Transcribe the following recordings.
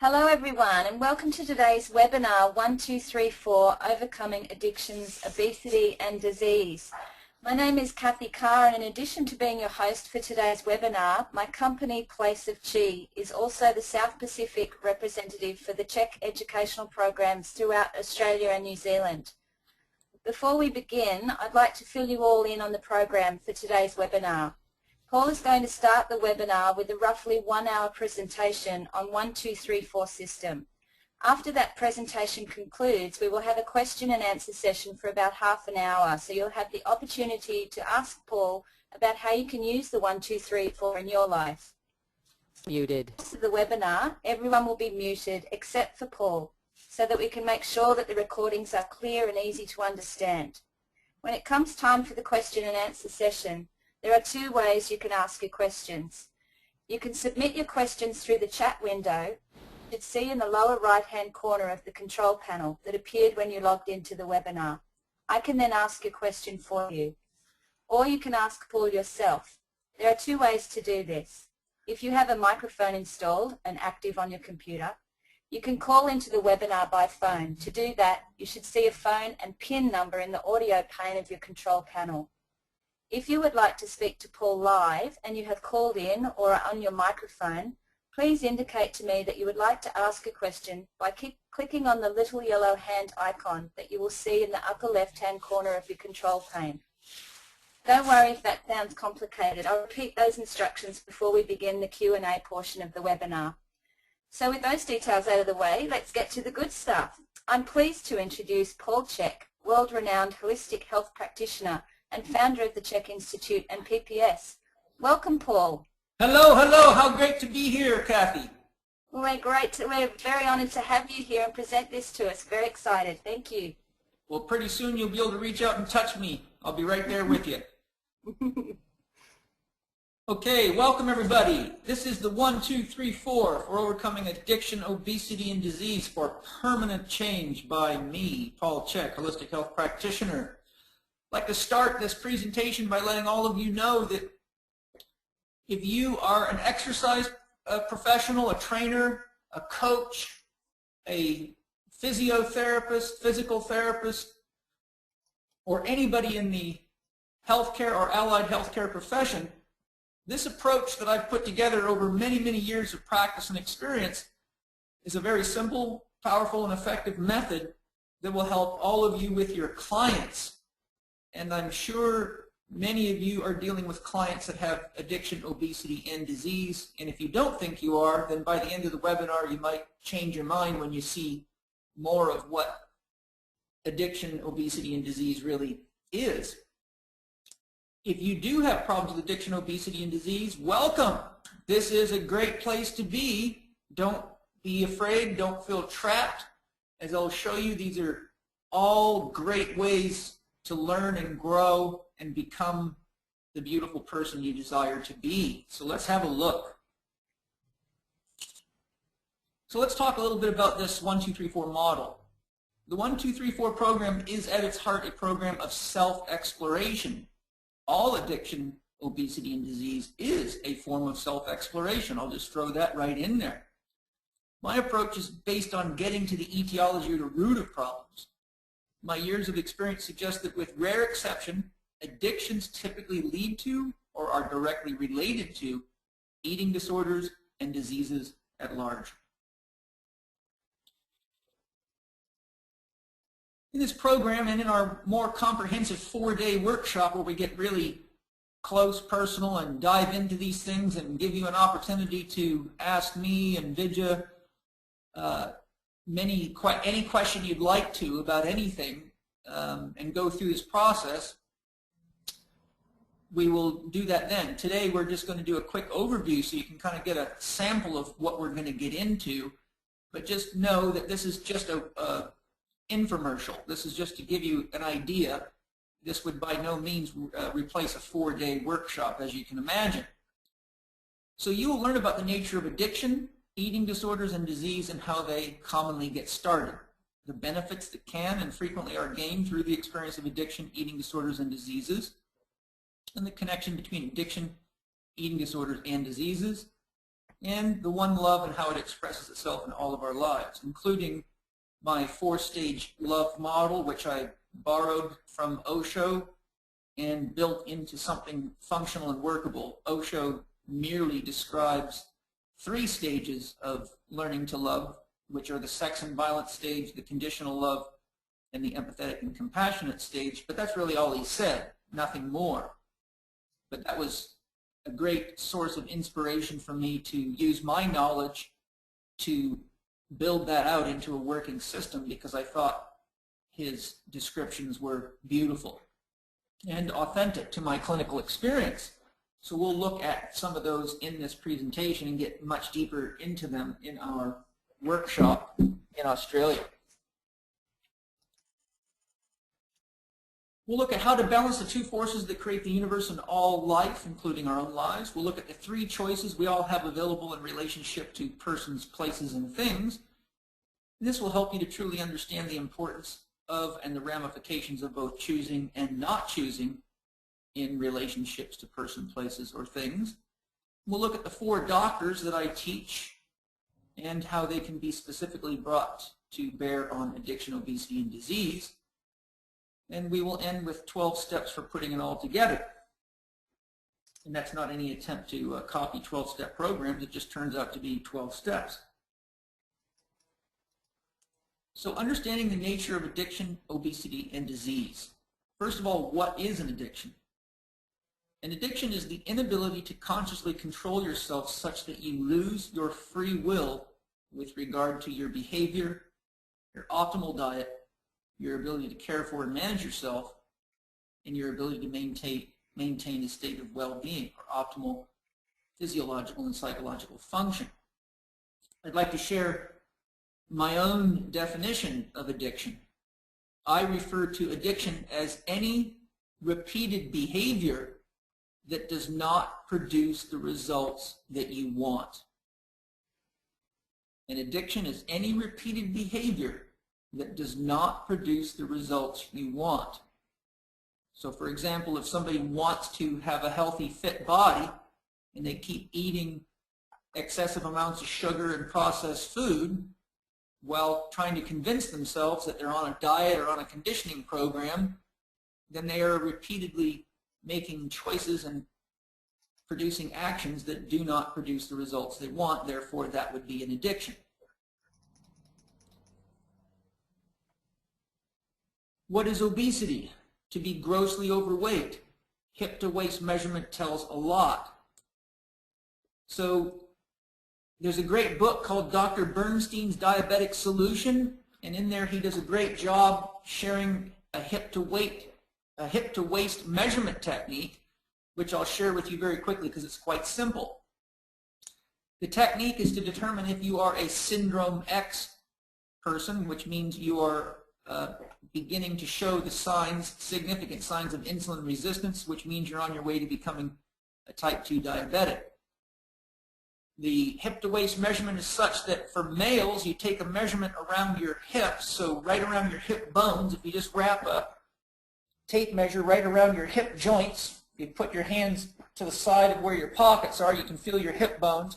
Hello everyone and welcome to today's webinar 1234 Overcoming Addictions, Obesity and Disease. My name is Kathy Carr and in addition to being your host for today's webinar, my company C.H.E.K is also the South Pacific representative for the C.H.E.K educational programs throughout Australia and New Zealand. Before we begin, I'd like to fill you all in on the program for today's webinar. Paul is going to start the webinar with a roughly 1 hour presentation on 1234 system. After that presentation concludes, we will have a question and answer session for about half an hour, so you'll have the opportunity to ask Paul about how you can use the 1234 in your life. Muted. After the webinar, everyone will be muted except for Paul, so that we can make sure that the recordings are clear and easy to understand. When it comes time for the question and answer session, there are two ways you can ask your questions. You can submit your questions through the chat window you should see in the lower right-hand corner of the control panel that appeared when you logged into the webinar. I can then ask your question for you. Or you can ask Paul yourself. There are two ways to do this. If you have a microphone installed and active on your computer, you can call into the webinar by phone. To do that, you should see a phone and PIN number in the audio pane of your control panel. If you would like to speak to Paul live and you have called in or are on your microphone, please indicate to me that you would like to ask a question by clicking on the little yellow hand icon that you will see in the upper left-hand corner of your control pane. Don't worry if that sounds complicated. I'll repeat those instructions before we begin the Q&A portion of the webinar. So with those details out of the way, let's get to the good stuff. I'm pleased to introduce Paul Chek, world-renowned holistic health practitioner and founder of the C.H.E.K Institute and PPS. Welcome, Paul. Hello, hello. How great to be here, Kathy. Well, we're very honored to have you here and present this to us. Very excited. Thank you. Well, pretty soon you'll be able to reach out and touch me. I'll be right there with you. Okay, welcome everybody. This is the 1234 for overcoming addiction, obesity, and disease for permanent change by me, Paul Chek, holistic health practitioner. I'd like to start this presentation by letting all of you know that if you are an exercise professional, a trainer, a coach, a physiotherapist, physical therapist, or anybody in the healthcare or allied healthcare profession, this approach that I've put together over many, many years of practice and experience is a very simple, powerful, and effective method that will help all of you with your clients. And I'm sure many of you are dealing with clients that have addiction, obesity, and disease. And if you don't think you are, then by the end of the webinar, you might change your mind when you see more of what addiction, obesity, and disease really is. If you do have problems with addiction, obesity, and disease, welcome. This is a great place to be. Don't be afraid. Don't feel trapped. As I'll show you, these are all great ways to learn and grow and become the beautiful person you desire to be. So let's have a look. So let's talk a little bit about this 1234 model. The 1234 program is at its heart a program of self-exploration. All addiction, obesity, and disease is a form of self-exploration. I'll just throw that right in there. My approach is based on getting to the etiology or the root of problems. My years of experience suggest that with rare exception, addictions typically lead to or are directly related to eating disorders and diseases at large. In this program and in our more comprehensive 4-day workshop where we get really close, personal, and dive into these things and give you an opportunity to ask me and Vidya any question you'd like to about anything and go through this process, we will do that then. Today we're just going to do a quick overview so you can kind of get a sample of what we're going to get into, but just know that this is just a infomercial. This is just to give you an idea. This would by no means replace a 4-day workshop, as you can imagine. So you will learn about the nature of addiction, eating disorders, and disease and how they commonly get started, the benefits that can and frequently are gained through the experience of addiction, eating disorders, and diseases, and the connection between addiction, eating disorders, and diseases, and the one love and how it expresses itself in all of our lives, including my 4-stage love model, which I borrowed from Osho and built into something functional and workable. Osho merely describes 3 stages of learning to love, which are the sex and violence stage, the conditional love, and the empathetic and compassionate stage, but that's really all he said, nothing more. But that was a great source of inspiration for me to use my knowledge to build that out into a working system, because I thought his descriptions were beautiful and authentic to my clinical experience. So we'll look at some of those in this presentation and get much deeper into them in our workshop in Australia. We'll look at how to balance the 2 forces that create the universe and all life, including our own lives. We'll look at the 3 choices we all have available in relationship to persons, places, and things. This will help you to truly understand the importance of and the ramifications of both choosing and not choosing in relationships to person, places, or things. We'll look at the 4 doctors that I teach and how they can be specifically brought to bear on addiction, obesity, and disease. And we will end with 12 steps for putting it all together. And that's not any attempt to copy 12-step programs. It just turns out to be 12 steps. So understanding the nature of addiction, obesity, and disease. First of all, what is an addiction? An addiction is the inability to consciously control yourself such that you lose your free will with regard to your behavior, your optimal diet, your ability to care for and manage yourself, and your ability to maintain a state of well-being or optimal physiological and psychological function. I'd like to share my own definition of addiction. I refer to addiction as any repeated behavior that does not produce the results that you want. An addiction is any repeated behavior that does not produce the results you want. So for example, if somebody wants to have a healthy, fit body and they keep eating excessive amounts of sugar and processed food while trying to convince themselves that they're on a diet or on a conditioning program, then they are repeatedly making choices and producing actions that do not produce the results they want. Therefore, that would be an addiction. What is obesity? To be grossly overweight. Hip-to-waist measurement tells a lot. So there's a great book called Dr. Bernstein's Diabetic Solution, and in there he does a great job sharing a hip-to-waist measurement technique, which I'll share with you very quickly because it's quite simple. The technique is to determine if you are a syndrome X person, which means you are beginning to show the signs, significant signs of insulin resistance, which means you're on your way to becoming a type 2 diabetic. The hip-to-waist measurement is such that for males, you take a measurement around your hips, so right around your hip bones. If you just wrap a tape measure right around your hip joints, you put your hands to the side of where your pockets are, you can feel your hip bones.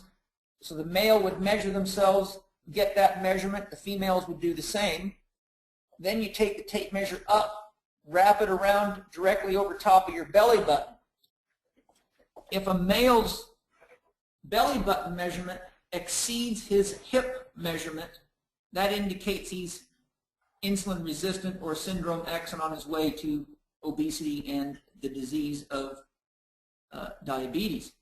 So the male would measure themselves, get that measurement. The females would do the same. Then you take the tape measure up, wrap it around directly over top of your belly button. If a male's belly button measurement exceeds his hip measurement, that indicates he's insulin resistant or syndrome X and on his way to obesity and the disease of diabetes.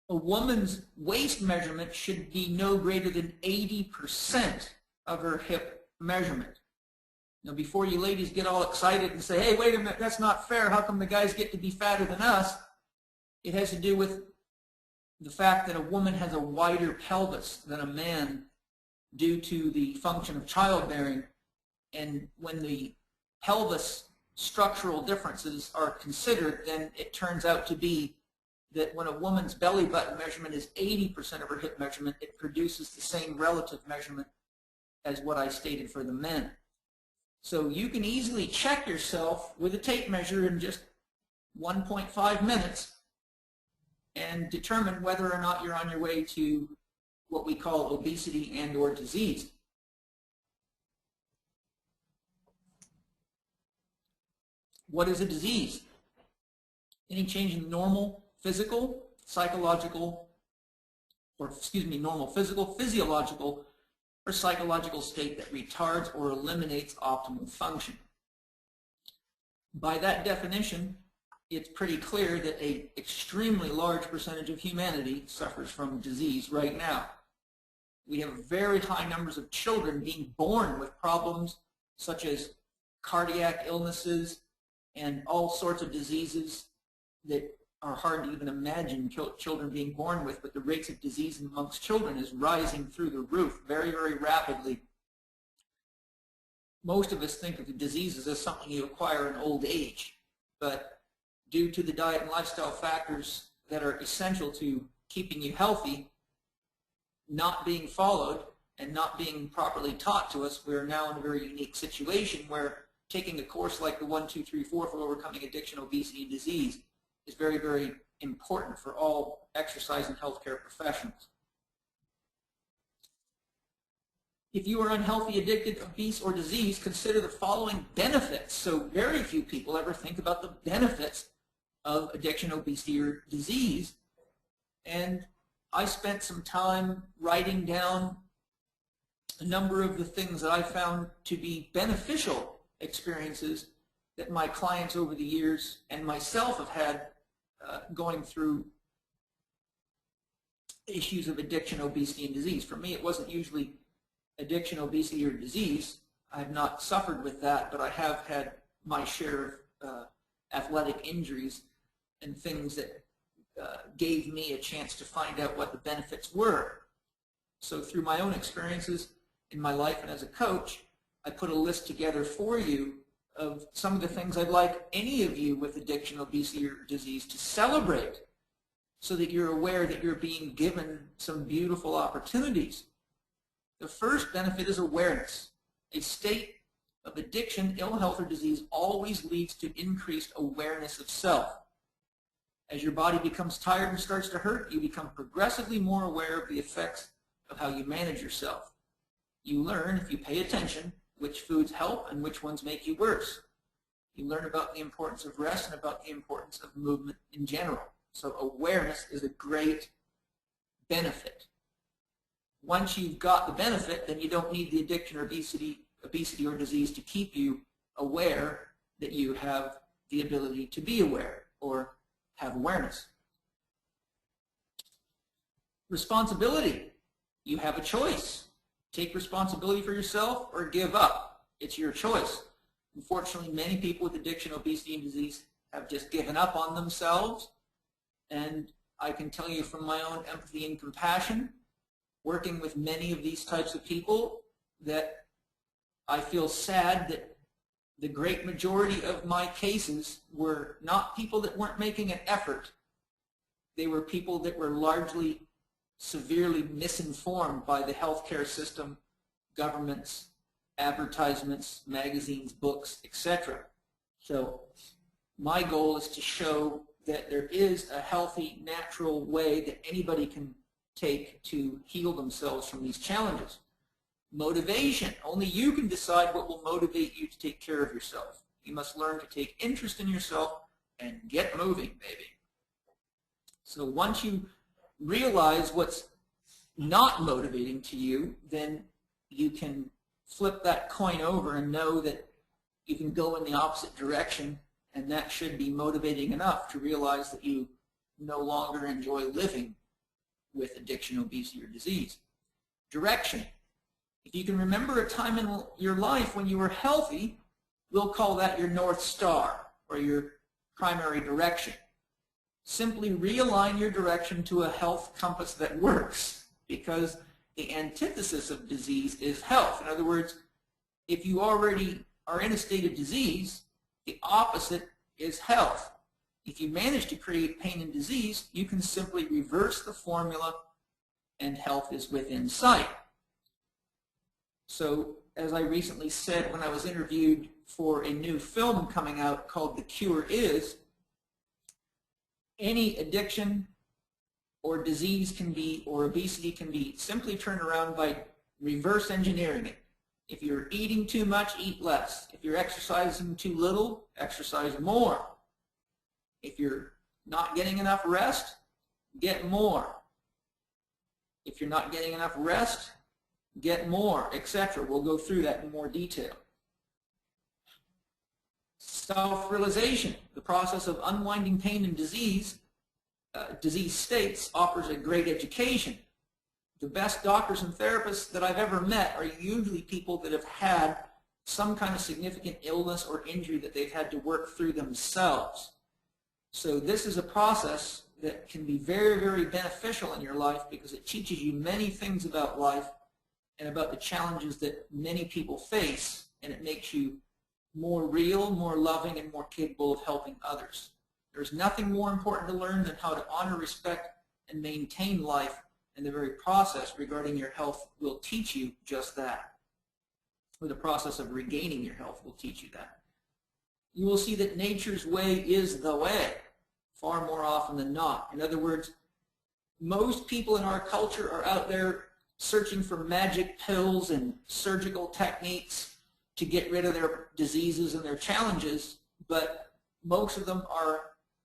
A woman's waist measurement should be no greater than 80% of her hip measurement. Now, before you ladies get all excited and say, hey, wait a minute, that's not fair, how come the guys get to be fatter than us? It has to do with the fact that a woman has a wider pelvis than a man due to the function of childbearing. And when the pelvis structural differences are considered, then it turns out to be that when a woman's belly button measurement is 80% of her hip measurement, it produces the same relative measurement as what I stated for the men. So you can easily check yourself with a tape measure in just 1.5 minutes and determine whether or not you're on your way to what we call obesity and or disease. What is a disease? Any change in normal physical, psychological, normal physical, physiological, or psychological state that retards or eliminates optimal function. By that definition, it's pretty clear that an extremely large percentage of humanity suffers from disease right now. We have very high numbers of children being born with problems such as cardiac illnesses and all sorts of diseases that are hard to even imagine children being born with, but the rates of disease amongst children is rising through the roof very, very rapidly. Most of us think of the diseases as something you acquire in old age, but due to the diet and lifestyle factors that are essential to keeping you healthy not being followed and not being properly taught to us, we're now in a very unique situation where taking a course like the 1, 2, 3, 4 for overcoming addiction, obesity, and disease is very, very important for all exercise and healthcare professionals. If you are unhealthy, addicted, obese, or diseased, consider the following benefits. So very few people ever think about the benefits of addiction, obesity, or disease. And I spent some time writing down a number of the things that I found to be beneficial experiences that my clients over the years and myself have had going through issues of addiction, obesity, and disease. For me, it wasn't usually addiction, obesity, or disease. I have not suffered with that, but I have had my share of athletic injuries and things that gave me a chance to find out what the benefits were. So through my own experiences in my life and as a coach, I put a list together for you of some of the things I'd like any of you with addiction, obesity, or disease to celebrate so that you're aware that you're being given some beautiful opportunities. The first benefit is awareness. A state of addiction, ill health, or disease always leads to increased awareness of self. As your body becomes tired and starts to hurt, you become progressively more aware of the effects of how you manage yourself. You learn, if you pay attention, which foods help and which ones make you worse. You learn about the importance of rest and about the importance of movement in general. So awareness is a great benefit. Once you've got the benefit, then you don't need the addiction or obesity or disease to keep you aware that you have the ability to be aware or have awareness. Responsibility. You have a choice. Take responsibility for yourself or give up. It's your choice. Unfortunately, many people with addiction, obesity, and disease have just given up on themselves. And I can tell you from my own empathy and compassion, working with many of these types of people, that I feel sad that the great majority of my cases were not people that weren't making an effort. They were people that were largely severely misinformed by the healthcare system, governments, advertisements, magazines, books, etc. So my goal is to show that there is a healthy, natural way that anybody can take to heal themselves from these challenges. Motivation. Only you can decide what will motivate you to take care of yourself. You must learn to take interest in yourself and get moving, baby. So once you realize what's not motivating to you, then you can flip that coin over and know that you can go in the opposite direction, and that should be motivating enough to realize that you no longer enjoy living with addiction, obesity, or disease. Direction. If you can remember a time in your life when you were healthy, we'll call that your North Star or your primary direction. Simply realign your direction to a health compass that works, because the antithesis of disease is health. In other words, if you already are in a state of disease, the opposite is health. If you manage to create pain and disease, you can simply reverse the formula and health is within sight. So, as I recently said when I was interviewed for a new film coming out called The Cure Is, any addiction, or disease can be, or obesity can be simply turned around by reverse engineering it. If you're eating too much, eat less. If you're exercising too little, exercise more. If you're not getting enough rest, get more. If you're not getting enough rest, get more, etc. We'll go through that in more detail. Self-realization, the process of unwinding pain and disease states, offers a great education. The best doctors and therapists that I've ever met are usually people that have had some kind of significant illness or injury that they've had to work through themselves. So this is a process that can be very, very beneficial in your life because it teaches you many things about life and about the challenges that many people face, and it makes you more real, more loving, and more capable of helping others. There's nothing more important to learn than how to honor, respect, and maintain life, and the very process regarding your health will teach you just that. Or the process of regaining your health will teach you that. You will see that nature's way is the way, far more often than not. In other words, most people in our culture are out there searching for magic pills and surgical techniques to get rid of their diseases and their challenges, but most of them are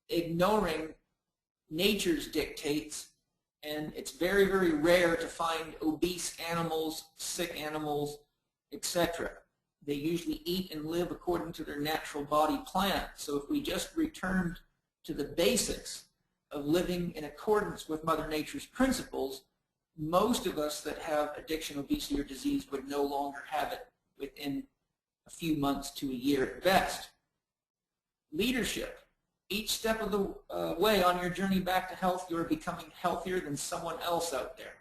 ignoring nature's dictates, and it's very, very rare to find obese animals, sick animals, etc. They usually eat and live according to their natural body plan. So if we just returned to the basics of living in accordance with Mother Nature's principles, most of us that have addiction, obesity, or disease would no longer have it within a few months to a year at best. Leadership. Each step of the way on your journey back to health, you are becoming healthier than someone else out there.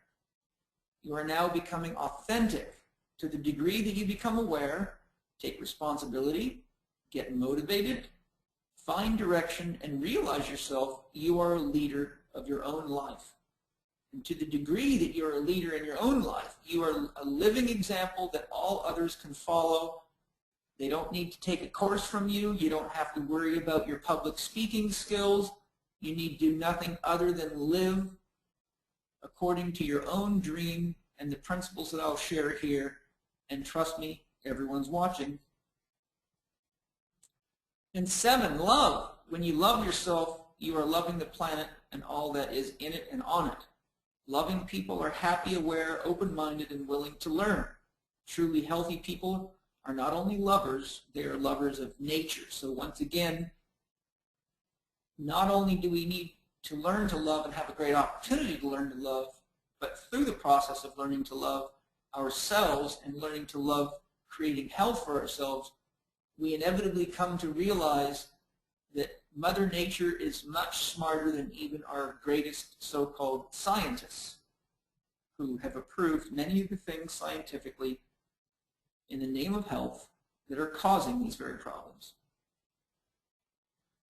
You are now becoming authentic. To the degree that you become aware, take responsibility, get motivated, find direction, and realize yourself, you are a leader of your own life. And to the degree that you're a leader in your own life, you are a living example that all others can follow. They don't need to take a course from you. You don't have to worry about your public speaking skills. You need to do nothing other than live according to your own dream and the principles that I'll share here. And trust me, everyone's watching. And 7, love. When you love yourself, you are loving the planet and all that is in it and on it. Loving people are happy, aware, open-minded, and willing to learn. Truly healthy people are not only lovers, they are lovers of nature. So once again, not only do we need to learn to love and have a great opportunity to learn to love, but through the process of learning to love ourselves and learning to love creating health for ourselves, we inevitably come to realize that Mother Nature is much smarter than even our greatest so-called scientists, who have approved many of the things scientifically in the name of health that are causing these very problems.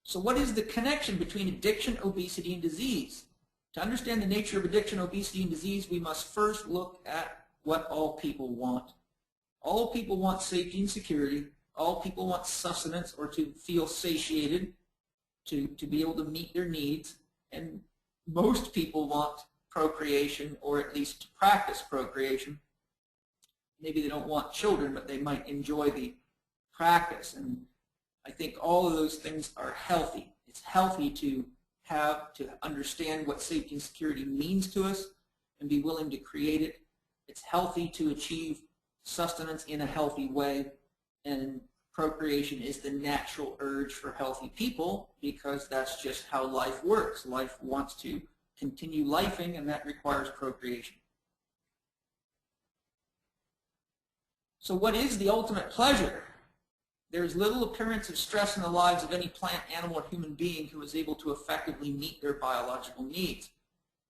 So what is the connection between addiction, obesity, and disease? To understand the nature of addiction, obesity, and disease, we must first look at what all people want. All people want safety and security. All people want sustenance, or to feel satiated, to be able to meet their needs. And most people want procreation, or at least to practice procreation. Maybe they don't want children, but they might enjoy the practice. And I think all of those things are healthy. It's healthy to understand what safety and security means to us and be willing to create it. It's healthy to achieve sustenance in a healthy way, and procreation is the natural urge for healthy people because that's just how life works. Life wants to continue lifing, and that requires procreation. So what is the ultimate pleasure? There is little appearance of stress in the lives of any plant, animal, or human being who is able to effectively meet their biological needs.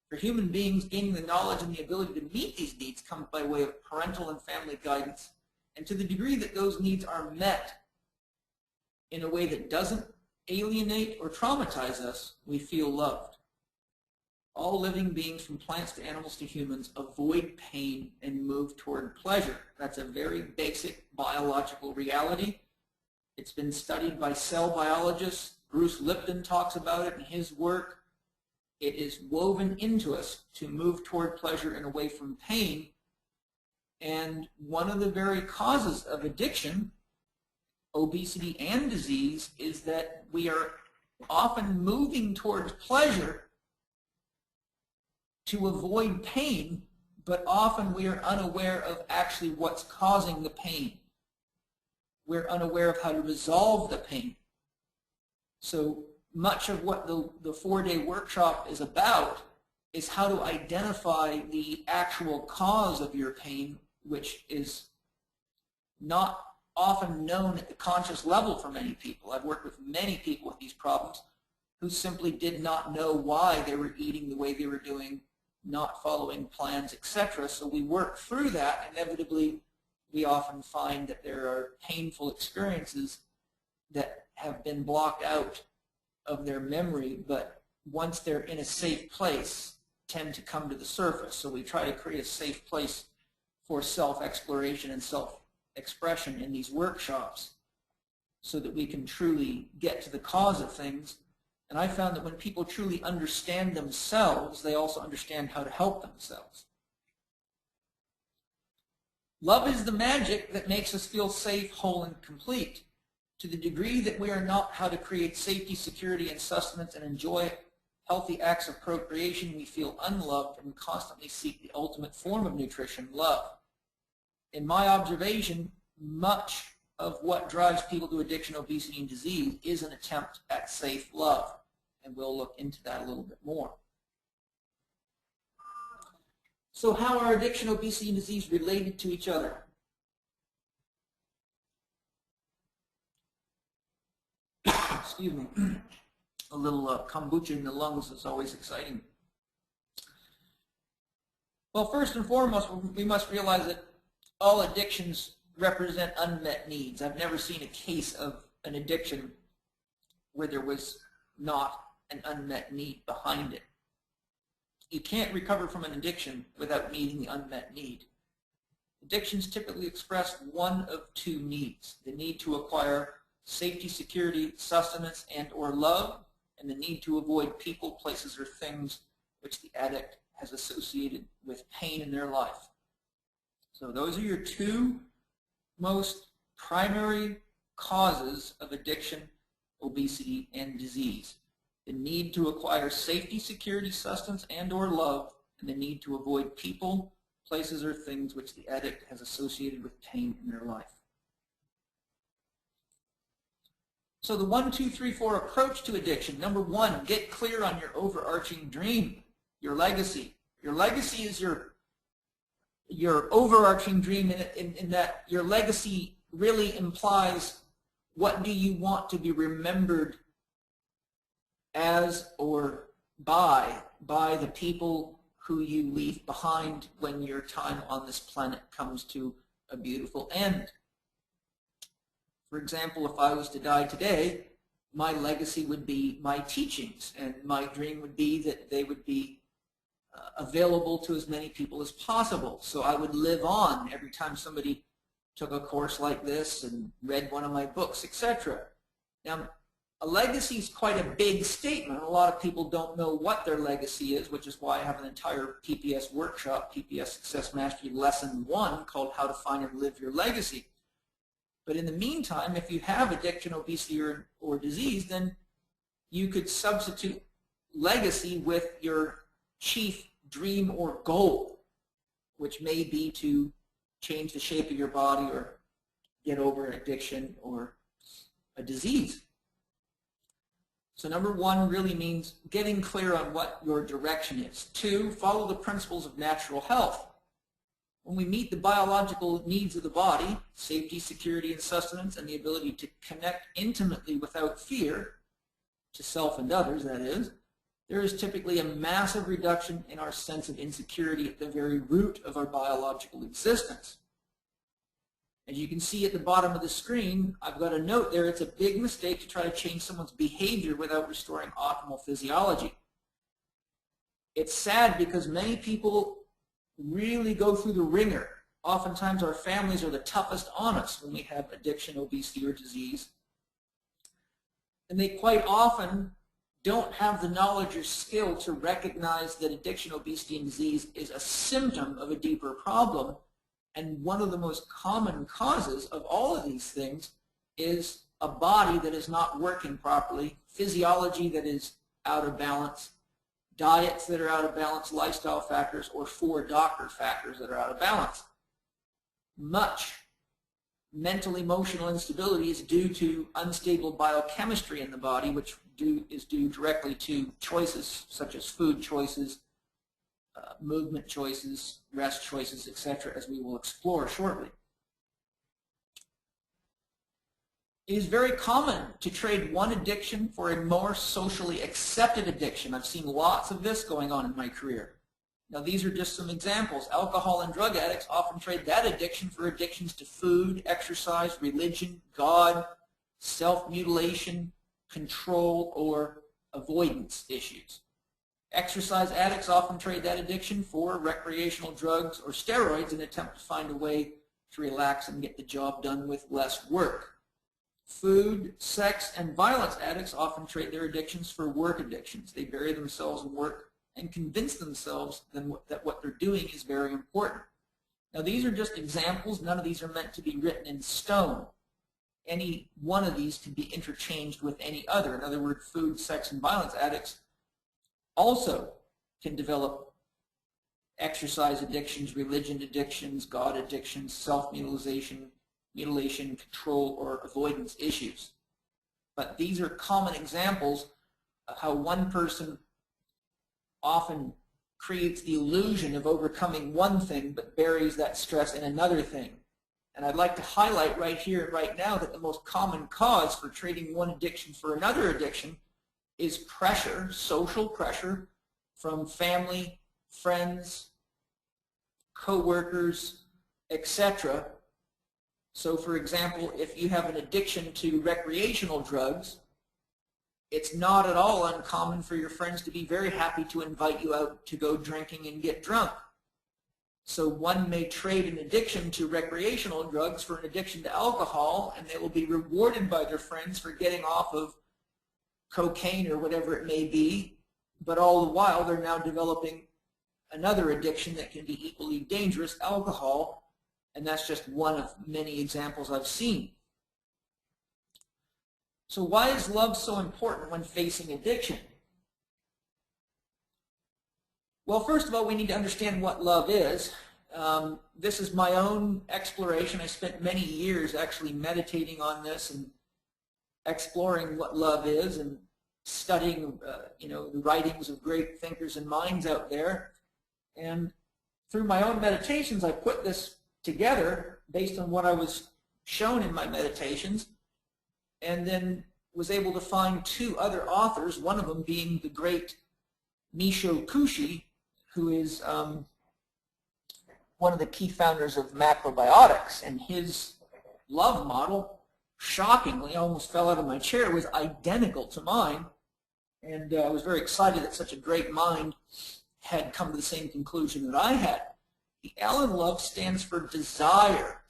For human beings, gaining the knowledge and the ability to meet these needs comes by way of parental and family guidance, and to the degree that those needs are met in a way that doesn't alienate or traumatize us, we feel loved. All living beings, from plants to animals to humans, avoid pain and move toward pleasure. That's a very basic biological reality. It's been studied by cell biologists. Bruce Lipton talks about it in his work. It is woven into us to move toward pleasure and away from pain. And one of the very causes of addiction, obesity and disease, is that we are often moving towards pleasure to avoid pain, but often we are unaware of actually what's causing the pain. We're unaware of how to resolve the pain. So much of what the 4-day workshop is about is how to identify the actual cause of your pain, which is not often known at the conscious level for many people. I've worked with many people with these problems who simply did not know why they were eating the way they were doing, not following plans, etc. So we work through that. Inevitably, we often find that there are painful experiences that have been blocked out of their memory, but once they're in a safe place, tend to come to the surface. So we try to create a safe place for self-exploration and self-expression in these workshops so that we can truly get to the cause of things. And I found that when people truly understand themselves, they also understand how to help themselves. Love is the magic that makes us feel safe, whole, and complete. To the degree that we are not how to create safety, security, and sustenance and enjoy healthy acts of procreation, we feel unloved and constantly seek the ultimate form of nutrition, love. In my observation, much of what drives people to addiction, obesity, and disease is an attempt at safe love, and we'll look into that a little bit more. So how are addiction, obesity, and disease related to each other? Excuse me. A little kombucha in the lungs is always exciting. Well, first and foremost, we must realize that all addictions represent unmet needs. I've never seen a case of an addiction where there was not an unmet need behind it. You can't recover from an addiction without meeting the unmet need. Addictions typically express one of two needs: the need to acquire safety, security, sustenance, and or love, and the need to avoid people, places, or things which the addict has associated with pain in their life. So those are your two most primary causes of addiction, obesity, and disease: the need to acquire safety, security, sustenance, and or love, and the need to avoid people, places, or things which the addict has associated with pain in their life. So the 1, 2, 3, 4 approach to addiction. Number one, get clear on your overarching dream, your legacy. Your legacy is your overarching dream in that your legacy really implies what do you want to be remembered as or by the people who you leave behind when your time on this planet comes to a beautiful end. For example, if I was to die today, my legacy would be my teachings, and my dream would be that they would be available to as many people as possible. So I would live on every time somebody took a course like this and read one of my books, etc. Now, a legacy is quite a big statement. A lot of people don't know what their legacy is, which is why I have an entire PPS workshop, PPS Success Mastery Lesson 1, called How to Find and Live Your Legacy. But in the meantime, if you have addiction, obesity, or disease, then you could substitute legacy with your chief dream or goal, which may be to change the shape of your body or get over an addiction or a disease. So number one really means getting clear on what your direction is. 2, follow the principles of natural health. When we meet the biological needs of the body, safety, security, and sustenance, and the ability to connect intimately without fear, to self and others, that is, there is typically a massive reduction in our sense of insecurity at the very root of our biological existence. As you can see at the bottom of the screen, I've got a note there. It's a big mistake to try to change someone's behavior without restoring optimal physiology. It's sad because many people really go through the ringer. Oftentimes our families are the toughest on us when we have addiction, obesity, or disease. And they quite often don't have the knowledge or skill to recognize that addiction, obesity, and disease is a symptom of a deeper problem. And one of the most common causes of all of these things is a body that is not working properly, physiology that is out of balance, diets that are out of balance, lifestyle factors, or 4 doctor factors that are out of balance. Much mental emotional instability is due to unstable biochemistry in the body, which is due directly to choices such as food choices, movement choices, rest choices, etc., as we will explore shortly. It is very common to trade one addiction for a more socially accepted addiction. I've seen lots of this going on in my career. Now, these are just some examples. Alcohol and drug addicts often trade that addiction for addictions to food, exercise, religion, God, self-mutilation, control, or avoidance issues. Exercise addicts often trade that addiction for recreational drugs or steroids in an attempt to find a way to relax and get the job done with less work. Food, sex, and violence addicts often trade their addictions for work addictions. They bury themselves in work and convince themselves that what they're doing is very important. Now, these are just examples. None of these are meant to be written in stone. Any one of these can be interchanged with any other. In other words, food, sex, and violence addicts also can develop exercise addictions, religion addictions, God addictions, self-mutilation, mutilation, control, or avoidance issues. But these are common examples of how one person often creates the illusion of overcoming one thing but buries that stress in another thing. And I'd like to highlight right here and right now that the most common cause for trading one addiction for another addiction is pressure, social pressure from family, friends, co-workers, etc. So, for example, if you have an addiction to recreational drugs, it's not at all uncommon for your friends to be very happy to invite you out to go drinking and get drunk. So one may trade an addiction to recreational drugs for an addiction to alcohol, and they will be rewarded by their friends for getting off of cocaine or whatever it may be, but all the while they're now developing another addiction that can be equally dangerous, alcohol, and that's just one of many examples I've seen. So why is love so important when facing addiction? Well, first of all, we need to understand what love is. This is my own exploration. I spent many years actually meditating on this and exploring what love is and studying the writings of great thinkers and minds out there. And through my own meditations, I put this together based on what I was shown in my meditations, and then was able to find 2 other authors, one of them being the great C.H.E.K, who is one of the key founders of macrobiotics, and his love model, shockingly, I almost fell out of my chair, was identical to mine, and I was very excited that such a great mind had come to the same conclusion that I had. The L in love stands for desire.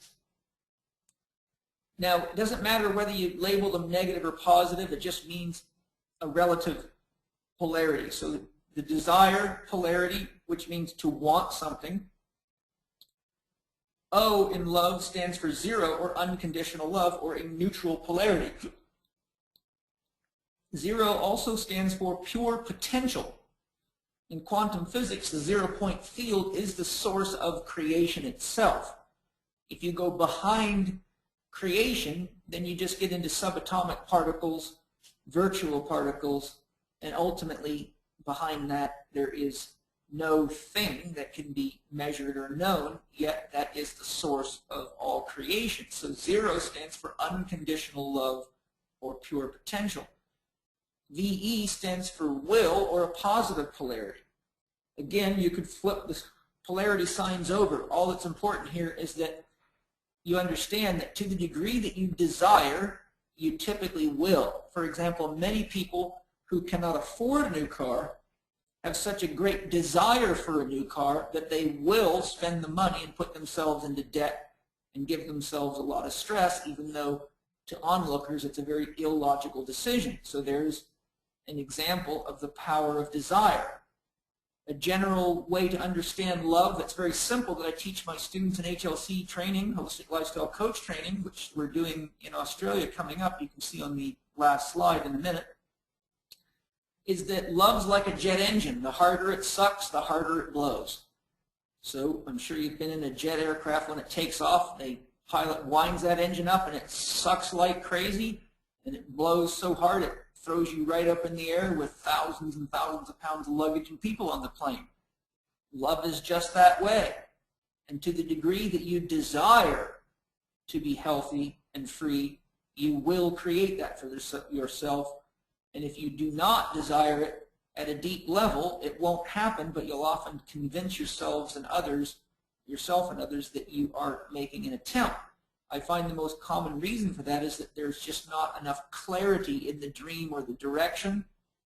Now, it doesn't matter whether you label them negative or positive, it just means a relative polarity. So the desire polarity, which means to want something. O in love stands for 0 or unconditional love, or a neutral polarity. 0 also stands for pure potential. In quantum physics, the 0-point field is the source of creation itself. If you go behind creation, then you just get into subatomic particles, virtual particles, and ultimately behind that there is no thing that can be measured or known, yet that is the source of all creation. So 0 stands for unconditional love or pure potential. VE stands for will, or a positive polarity. Again, you could flip the polarity signs over. All that's important here is that you understand that to the degree that you desire, you typically will. For example, many people who cannot afford a new car have such a great desire for a new car that they will spend the money and put themselves into debt and give themselves a lot of stress, even though to onlookers it's a very illogical decision. So there's an example of the power of desire. A general way to understand love that's very simple that I teach my students in HLC training, Holistic Lifestyle Coach training, which we're doing in Australia coming up, you can see on the last slide in a minute, is that love's like a jet engine. The harder it sucks, the harder it blows. So I'm sure you've been in a jet aircraft. When it takes off, the pilot winds that engine up and it sucks like crazy, and it blows so hard it throws you right up in the air with thousands and thousands of pounds of luggage and people on the plane. Love is just that way. And to the degree that you desire to be healthy and free, you will create that for yourself. And if you do not desire it at a deep level, it won't happen, but you'll often convince yourself and others that you are making an attempt. I find the most common reason for that is that there's just not enough clarity in the dream or the direction,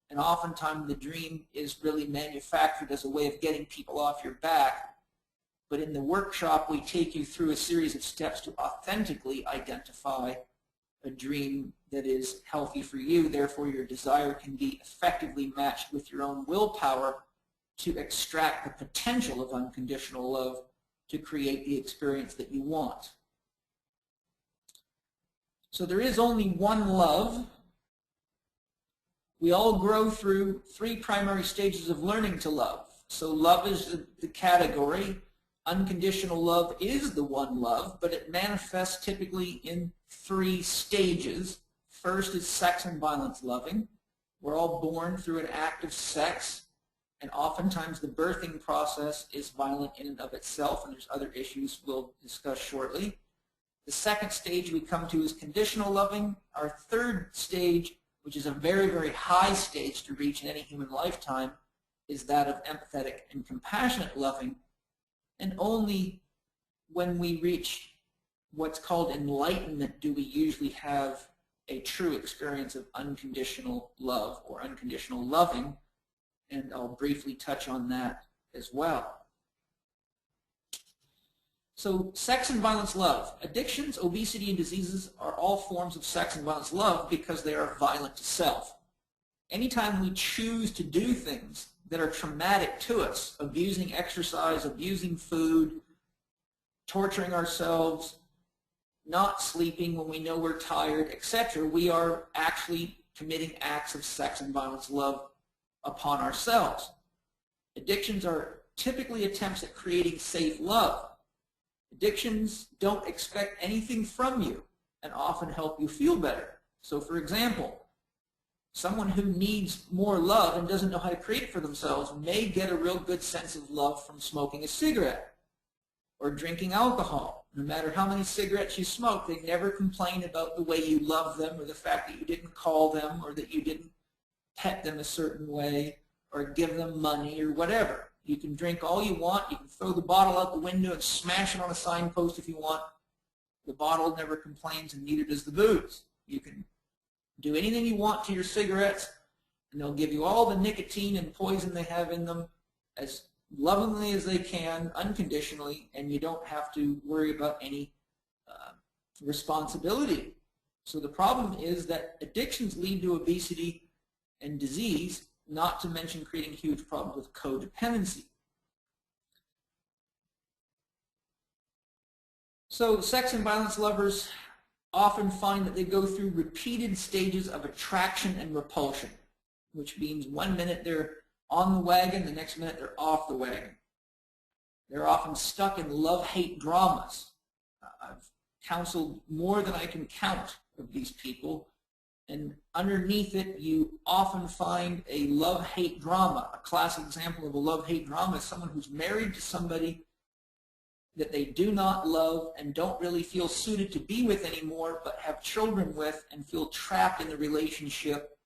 and oftentimes the dream is really manufactured as a way of getting people off your back. But in the workshop, we take you through a series of steps to authentically identify a dream that is healthy for you. Therefore, your desire can be effectively matched with your own willpower to extract the potential of unconditional love to create the experience that you want. So there is only one love. We all grow through 3 primary stages of learning to love. So love is the category. Unconditional love is the one love, but it manifests typically in 3 stages. First is sex and violence loving. We're all born through an act of sex, and oftentimes the birthing process is violent in and of itself, and there's other issues we'll discuss shortly. The second stage we come to is conditional loving. Our third stage, which is a very, very high stage to reach in any human lifetime, is that of empathetic and compassionate loving. And only when we reach what's called enlightenment do we usually have a true experience of unconditional love or unconditional loving, and I'll briefly touch on that as well. So sex and violence love. Addictions, obesity, and diseases are all forms of sex and violence love because they are violent to self. Anytime we choose to do things that are traumatic to us, abusing exercise, abusing food, torturing ourselves, not sleeping when we know we're tired, etc., we are actually committing acts of sex and violence love upon ourselves. Addictions are typically attempts at creating safe love. Addictions don't expect anything from you and often help you feel better. So for example, someone who needs more love and doesn't know how to create it for themselves may get a real good sense of love from smoking a cigarette or drinking alcohol. No matter how many cigarettes you smoke, they never complain about the way you love them or the fact that you didn't call them or that you didn't pet them a certain way or give them money or whatever. You can drink all you want. You can throw the bottle out the window and smash it on a signpost if you want. The bottle never complains, and neither does the booze. You can do anything you want to your cigarettes, and they'll give you all the nicotine and poison they have in them as lovingly as they can, unconditionally, and you don't have to worry about any responsibility. So the problem is that addictions lead to obesity and disease, not to mention creating huge problems with codependency. So sex and violence lovers often find that they go through repeated stages of attraction and repulsion, which means one minute they're on the wagon, the next minute they're off the wagon. They're often stuck in love-hate dramas. I've counseled more than I can count of these people, and underneath it you often find a love-hate drama. A classic example of a love-hate drama is someone who's married to somebody that they do not love and don't really feel suited to be with anymore, but have children with and feel trapped in the relationship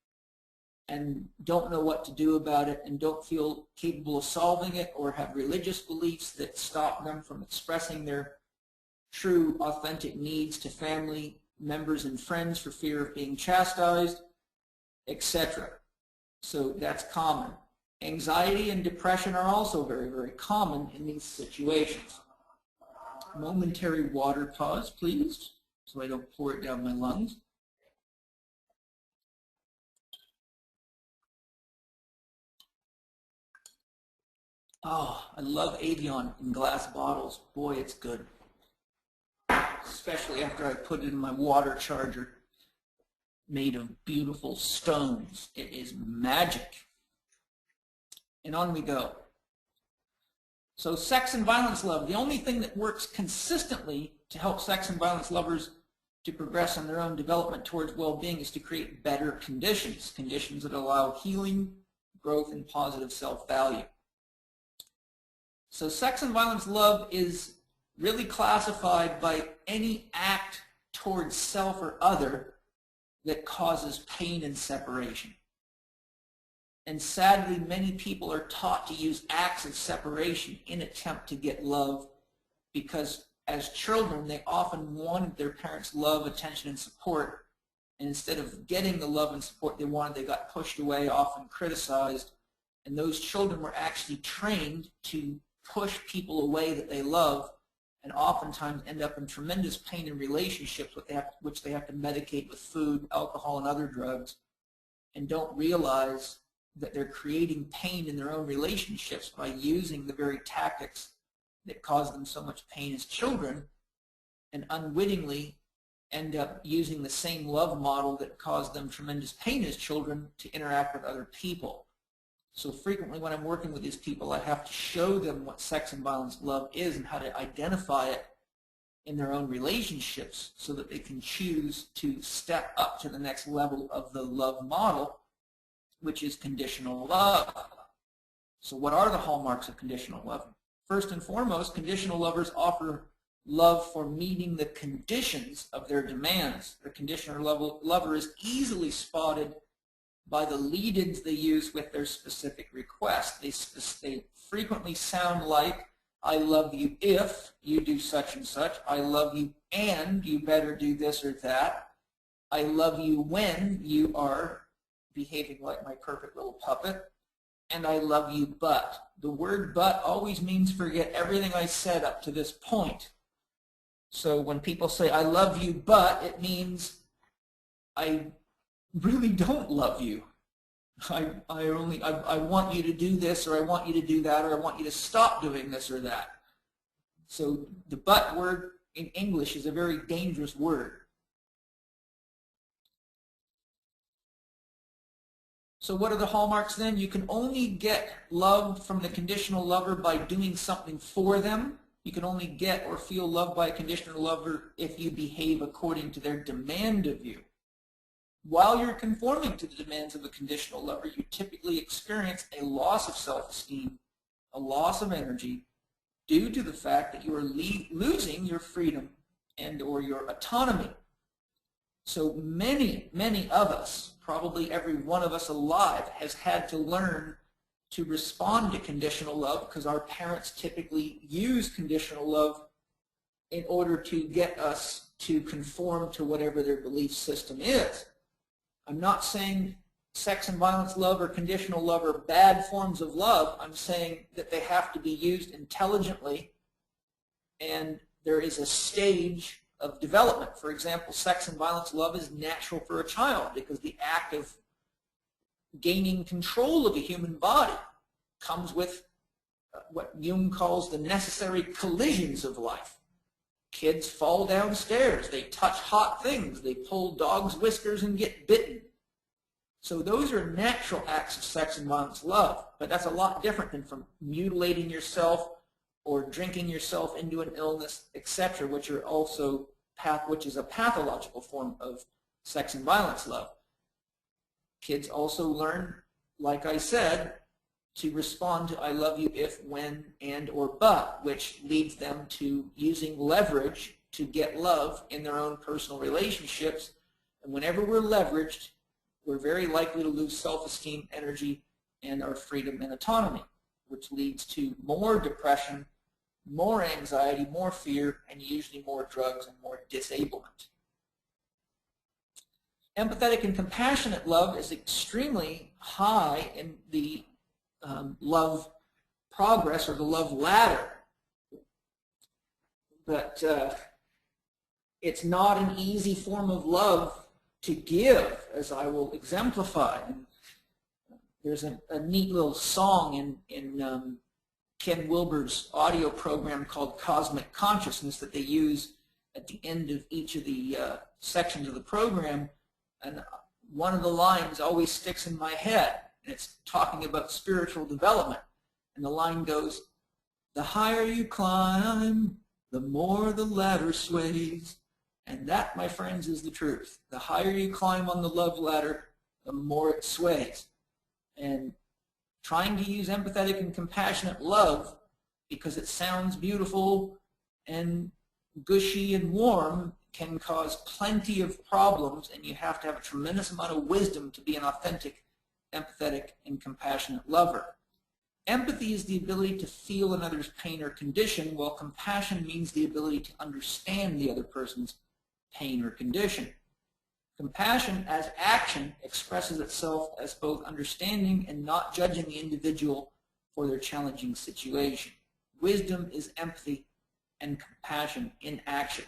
and don't know what to do about it and don't feel capable of solving it, or have religious beliefs that stop them from expressing their true, authentic needs to family members and friends for fear of being chastised, etc. So that's common. Anxiety and depression are also very, very common in these situations. Momentary water pause, please, so I don't pour it down my lungs. Oh, I love Avion in glass bottles. Boy, it's good. Especially after I put it in my water charger made of beautiful stones. It is magic. And on we go. So sex and violence love. The only thing that works consistently to help sex and violence lovers to progress on their own development towards well-being is to create better conditions, conditions that allow healing, growth, and positive self-value. So sex and violence love is really classified by any act towards self or other that causes pain and separation. And sadly, many people are taught to use acts of separation in an attempt to get love, because as children, they often wanted their parents' love, attention, and support. And instead of getting the love and support they wanted, they got pushed away, often criticized. And those children were actually trained to push people away that they love, and oftentimes end up in tremendous pain in relationships which they have to medicate with food, alcohol, and other drugs, and don't realize that they're creating pain in their own relationships by using the very tactics that caused them so much pain as children, and unwittingly end up using the same love model that caused them tremendous pain as children to interact with other people. So frequently when I'm working with these people, I have to show them what sex and violence love is and how to identify it in their own relationships so that they can choose to step up to the next level of the love model, which is conditional love. So what are the hallmarks of conditional love? First and foremost, conditional lovers offer love for meeting the conditions of their demands. The conditional lover is easily spotted by the lead-ins they use with their specific requests. They frequently sound like, I love you if you do such and such. I love you and you better do this or that. I love you when you are behaving like my perfect little puppet. And I love you but. The word but always means forget everything I said up to this point. So when people say I love you but, it means I really don't love you. I want you to do this, or I want you to do that, or I want you to stop doing this or that. So the but word in English is a very dangerous word. So what are the hallmarks then? You can only get love from the conditional lover by doing something for them. You can only get or feel loved by a conditional lover if you behave according to their demand of you. While you're conforming to the demands of a conditional lover, you typically experience a loss of self-esteem, a loss of energy, due to the fact that you are losing your freedom and or your autonomy. So many of us, probably every one of us alive, has had to learn to respond to conditional love because our parents typically use conditional love in order to get us to conform to whatever their belief system is. I'm not saying sex and violence love or conditional love are bad forms of love. I'm saying that they have to be used intelligently, and there is a stage of development. For example, sex and violence love is natural for a child because the act of gaining control of a human body comes with what Jung calls the necessary collisions of life. Kids fall downstairs, they touch hot things, they pull dogs' whiskers and get bitten. So those are natural acts of sex and violence love, but that's a lot different than from mutilating yourself or drinking yourself into an illness, etc., which is a pathological form of sex and violence love. Kids also learn, like I said, to respond to I love you if, when, and, or but, which leads them to using leverage to get love in their own personal relationships. And whenever we're leveraged, we're very likely to lose self-esteem, energy, and our freedom and autonomy, which leads to more depression, more anxiety, more fear, and usually more drugs and more disablement. Empathetic and compassionate love is extremely high in the love progress or the love ladder, but it's not an easy form of love to give, as I will exemplify. There's a neat little song in Ken Wilber's audio program called Cosmic Consciousness that they use at the end of each of the sections of the program. And one of the lines always sticks in my head, and it's talking about spiritual development. And the line goes, "The higher you climb, the more the ladder sways." And that, my friends, is the truth. The higher you climb on the love ladder, the more it sways. And trying to use empathetic and compassionate love because it sounds beautiful and gushy and warm can cause plenty of problems, and you have to have a tremendous amount of wisdom to be an authentic, empathetic, and compassionate lover. Empathy is the ability to feel another's pain or condition, while compassion means the ability to understand the other person's pain or condition. Compassion as action expresses itself as both understanding and not judging the individual for their challenging situation. Wisdom is empathy and compassion in action.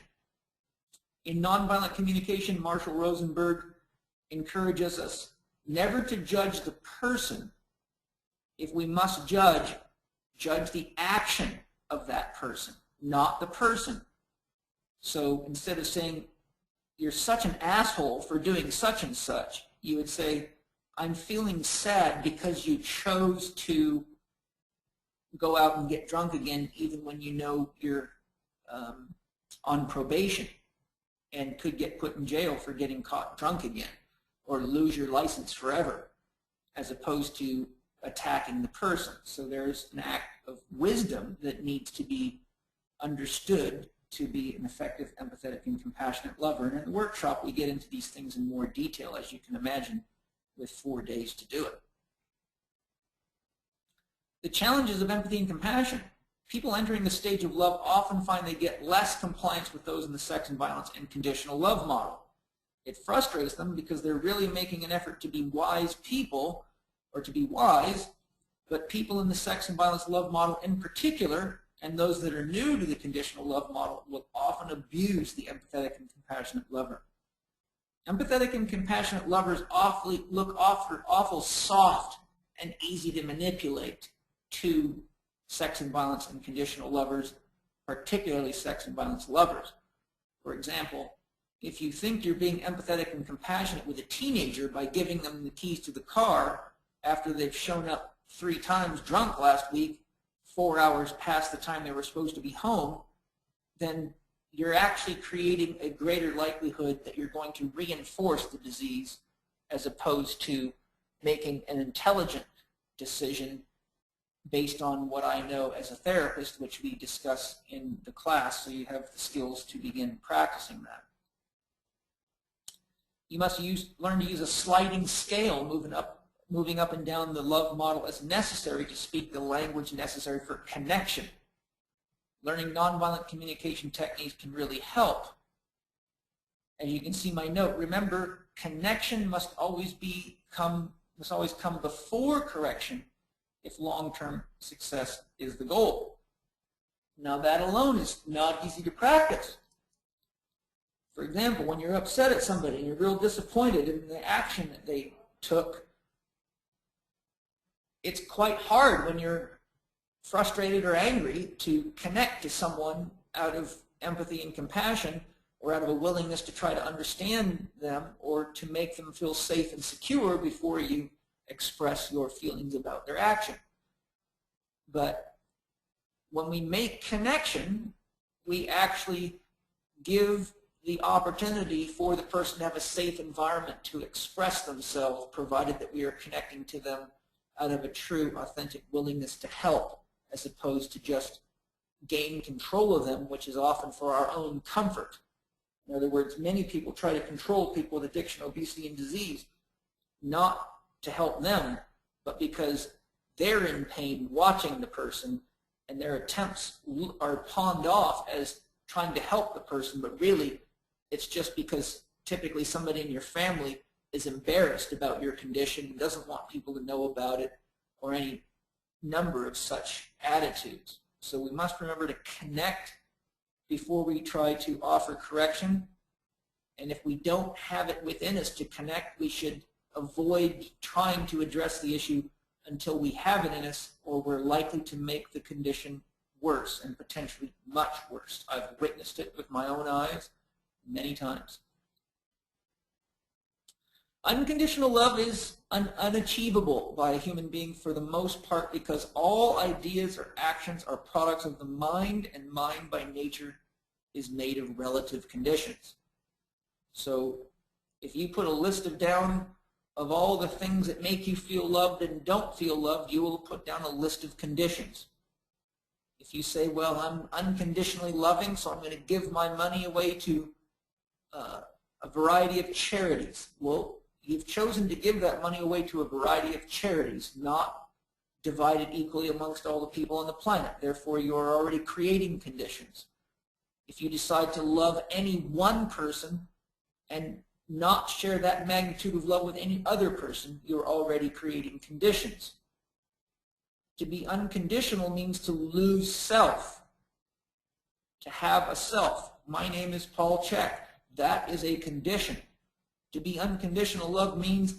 In nonviolent communication, Marshall Rosenberg encourages us never to judge the person. If we must judge the action of that person, not the person. So instead of saying, "You're such an asshole for doing such and such," you would say, "I'm feeling sad because you chose to go out and get drunk again even when you know you're on probation and could get put in jail for getting caught drunk again or lose your license forever," as opposed to attacking the person. So there's an act of wisdom that needs to be understood to be an effective, empathetic, and compassionate lover. And in the workshop, we get into these things in more detail, as you can imagine, with 4 days to do it. The challenges of empathy and compassion. People entering the stage of love often find they get less compliance with those in the sex and violence and conditional love model. It frustrates them because they're really making an effort to be wise people, or to be wise, but people in the sex and violence love model in particular, and those that are new to the conditional love model, will often abuse the empathetic and compassionate lover. Empathetic and compassionate lovers look awful soft and easy to manipulate to sex and violence and conditional lovers, particularly sex and violence lovers. For example, if you think you're being empathetic and compassionate with a teenager by giving them the keys to the car after they've shown up 3 times drunk last week, 4 hours past the time they were supposed to be home, then you're actually creating a greater likelihood that you're going to reinforce the disease as opposed to making an intelligent decision based on what I know as a therapist, which we discuss in the class, so you have the skills to begin practicing that. You must learn to use a sliding scale, moving up and down the love model as necessary to speak the language necessary for connection. Learning nonviolent communication techniques can really help. As you can see my note, remember, connection must always come before correction if long-term success is the goal. Now that alone is not easy to practice. For example, when you're upset at somebody and you're real disappointed in the action that they took, it's quite hard when you're frustrated or angry to connect to someone out of empathy and compassion, or out of a willingness to try to understand them or to make them feel safe and secure before you express your feelings about their action. But when we make connection, we actually give the opportunity for the person to have a safe environment to express themselves, provided that we are connecting to them out of a true, authentic willingness to help, as opposed to just gain control of them, which is often for our own comfort. In other words, many people try to control people with addiction, obesity, and disease, not to help them, but because they're in pain watching the person, and their attempts are pawned off as trying to help the person, but really it's just because typically somebody in your family is embarrassed about your condition and doesn't want people to know about it, or any number of such attitudes. So we must remember to connect before we try to offer correction. And if we don't have it within us to connect, we should avoid trying to address the issue until we have it in us, or we're likely to make the condition worse, and potentially much worse. I've witnessed it with my own eyes many times. Unconditional love is unachievable by a human being for the most part, because all ideas or actions are products of the mind, and mind by nature is made of relative conditions. So if you put a list down of all the things that make you feel loved and don't feel loved, you will put down a list of conditions. If you say, well, I'm unconditionally loving, so I'm going to give my money away to a variety of charities. Well, you've chosen to give that money away to a variety of charities, not divided equally amongst all the people on the planet. Therefore, you're already creating conditions. If you decide to love any one person and not share that magnitude of love with any other person, you're already creating conditions. To be unconditional means to lose self, to have a self. My name is Paul Chek. That is a condition. To be unconditional love means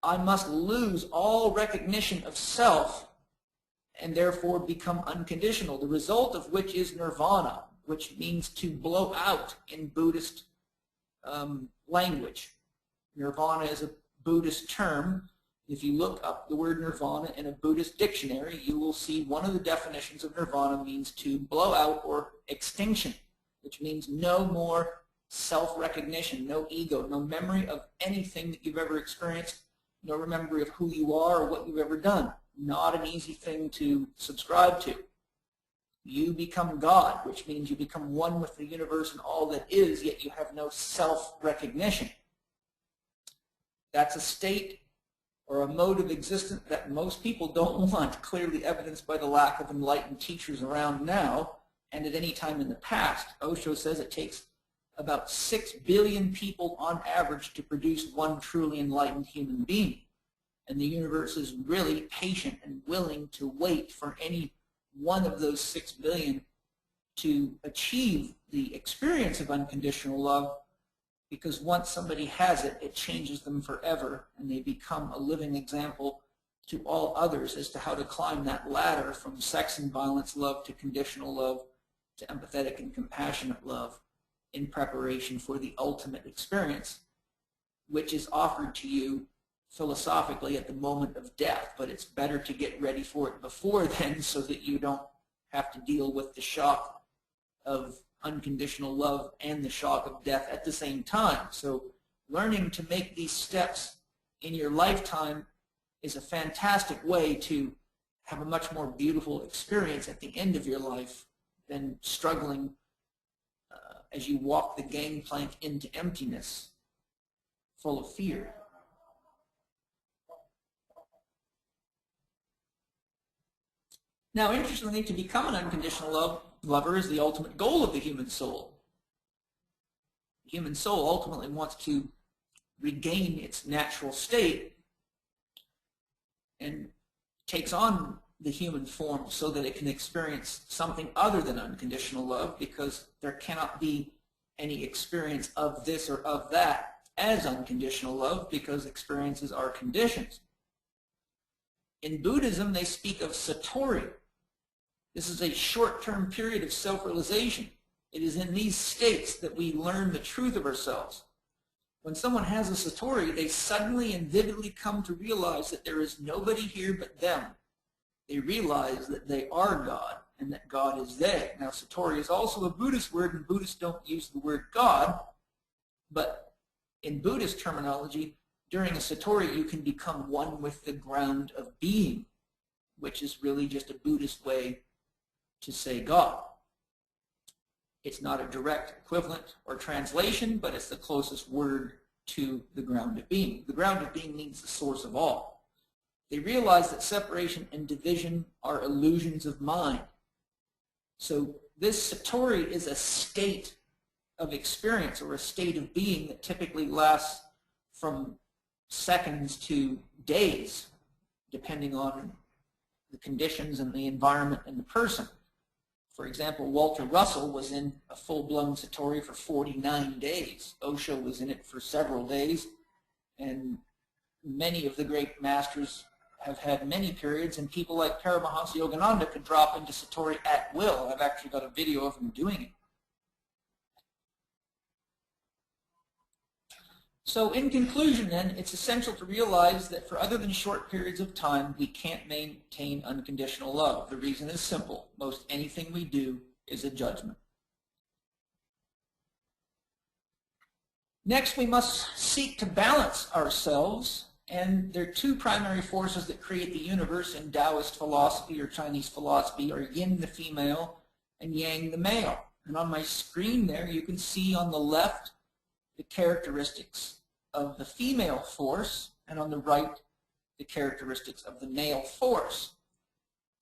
I must lose all recognition of self and therefore become unconditional, the result of which is nirvana, which means to blow out in Buddhist language. Nirvana is a Buddhist term. If you look up the word nirvana in a Buddhist dictionary, you will see one of the definitions of nirvana means to blow out or extinction, which means no more self-recognition, no ego, no memory of anything that you've ever experienced, no memory of who you are or what you've ever done. Not an easy thing to subscribe to. You become God, which means you become one with the universe and all that is, yet you have no self-recognition. That's a state or a mode of existence that most people don't want, clearly evidenced by the lack of enlightened teachers around now and at any time in the past. Osho says it takes about 6 billion people on average to produce one truly enlightened human being. And the universe is really patient and willing to wait for any one of those 6 billion to achieve the experience of unconditional love, because once somebody has it, it changes them forever, and they become a living example to all others as to how to climb that ladder from sex and violence love to conditional love to empathetic and compassionate love in preparation for the ultimate experience, which is offered to you philosophically at the moment of death. But it's better to get ready for it before then so that you don't have to deal with the shock of unconditional love and the shock of death at the same time. So learning to make these steps in your lifetime is a fantastic way to have a much more beautiful experience at the end of your life than struggling as you walk the gangplank into emptiness full of fear. Now, interestingly, to become an unconditional lover is the ultimate goal of the human soul. The human soul ultimately wants to regain its natural state and takes on the human form so that it can experience something other than unconditional love, because there cannot be any experience of this or of that as unconditional love, because experiences are conditions. In Buddhism, they speak of satori. This is a short-term period of self-realization. It is in these states that we learn the truth of ourselves. When someone has a satori, they suddenly and vividly come to realize that there is nobody here but them. They realize that they are God and that God is they. Now, satori is also a Buddhist word, and Buddhists don't use the word God, but in Buddhist terminology, during a satori, you can become one with the ground of being, which is really just a Buddhist way to say God. It's not a direct equivalent or translation, but it's the closest word to the ground of being. The ground of being means the source of all. They realize that separation and division are illusions of mind. So this satori is a state of experience or a state of being that typically lasts from seconds to days, depending on the conditions and the environment and the person. For example, Walter Russell was in a full-blown satori for 49 days. Osho was in it for several days, and many of the great masters have had many periods, and people like Paramahansa Yogananda could drop into Satori at will. I've actually got a video of him doing it. So in conclusion then, it's essential to realize that for other than short periods of time, we can't maintain unconditional love. The reason is simple. Most anything we do is a judgment. Next, we must seek to balance ourselves, and there are two primary forces that create the universe in Taoist philosophy or Chinese philosophy are Yin, the female, and Yang, the male. And on my screen there, you can see on the left the characteristics of the female force, and on the right, the characteristics of the male force.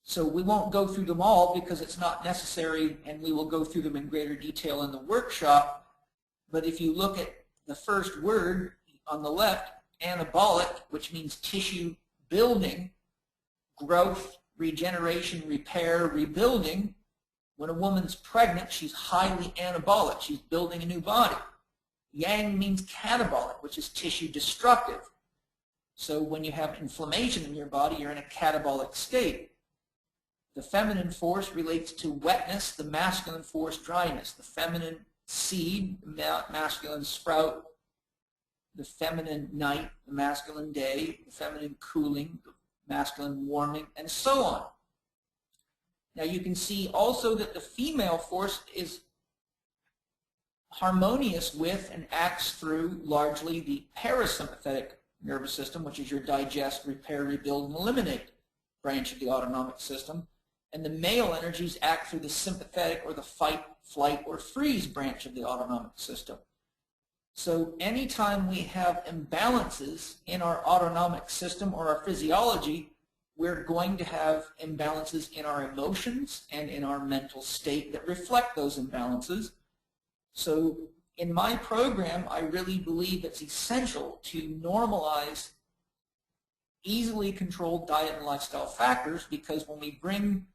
So we won't go through them all because it's not necessary, and we will go through them in greater detail in the workshop. But if you look at the first word on the left, anabolic, which means tissue building, growth, regeneration, repair, rebuilding. When a woman's pregnant, she's highly anabolic. She's building a new body. Yang means catabolic, which is tissue destructive. So when you have inflammation in your body, you're in a catabolic state. The feminine force relates to wetness, the masculine force, dryness. The feminine seed, the masculine sprout, the feminine night, the masculine day, the feminine cooling, the masculine warming, and so on. Now you can see also that the female force is harmonious with and acts through largely the parasympathetic nervous system, which is your digest, repair, rebuild, and eliminate branch of the autonomic system. And the male energies act through the sympathetic or the fight, flight, or freeze branch of the autonomic system. So anytime we have imbalances in our autonomic system or our physiology, we're going to have imbalances in our emotions and in our mental state that reflect those imbalances. So in my program, I really believe it's essential to normalize easily controlled diet and lifestyle factors, because when we bring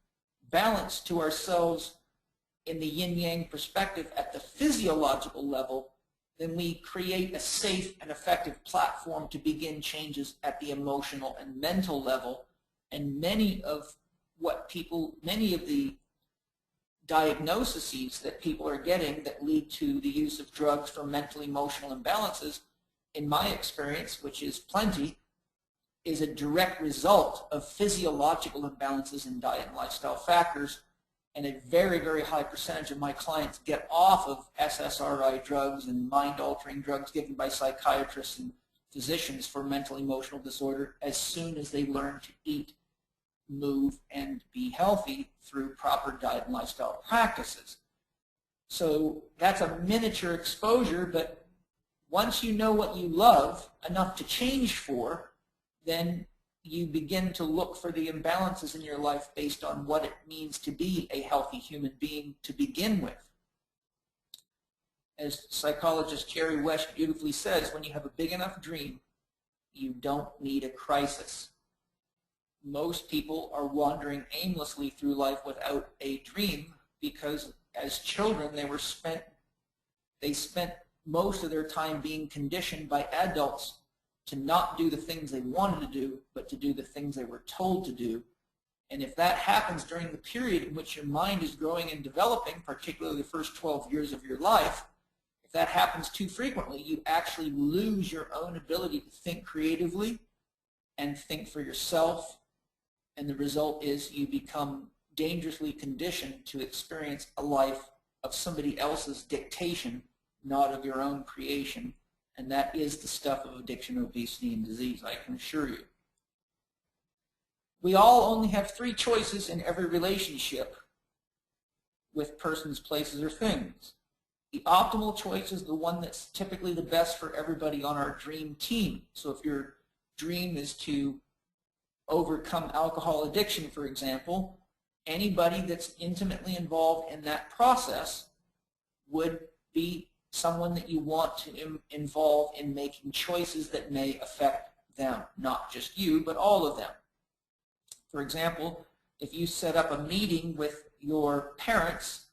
balance to ourselves in the yin-yang perspective at the physiological level, then we create a safe and effective platform to begin changes at the emotional and mental level. And many of the diagnoses that people are getting that lead to the use of drugs for mental emotional imbalances, in my experience, which is plenty, is a direct result of physiological imbalances in diet and lifestyle factors. And a very, very high percentage of my clients get off of SSRI drugs and mind-altering drugs given by psychiatrists and physicians for mental emotional disorder as soon as they learn to eat, move, and be healthy through proper diet and lifestyle practices. So that's a miniature exposure, but once you know what you love enough to change for, then you begin to look for the imbalances in your life based on what it means to be a healthy human being to begin with. As psychologist Jerry West beautifully says, when you have a big enough dream, you don't need a crisis. Most people are wandering aimlessly through life without a dream because as children they spent most of their time being conditioned by adults to not do the things they wanted to do, but to do the things they were told to do. And if that happens during the period in which your mind is growing and developing, particularly the first 12 years of your life, if that happens too frequently, you actually lose your own ability to think creatively and think for yourself. And the result is you become dangerously conditioned to experience a life of somebody else's dictation, not of your own creation. And that is the stuff of addiction, obesity, and disease, I can assure you. We all only have 3 choices in every relationship with persons, places, or things. The optimal choice is the one that's typically the best for everybody on our dream team. So if your dream is to overcome alcohol addiction, for example, anybody that's intimately involved in that process would be someone that you want to involve in making choices that may affect them, not just you, but all of them. For example, if you set up a meeting with your parents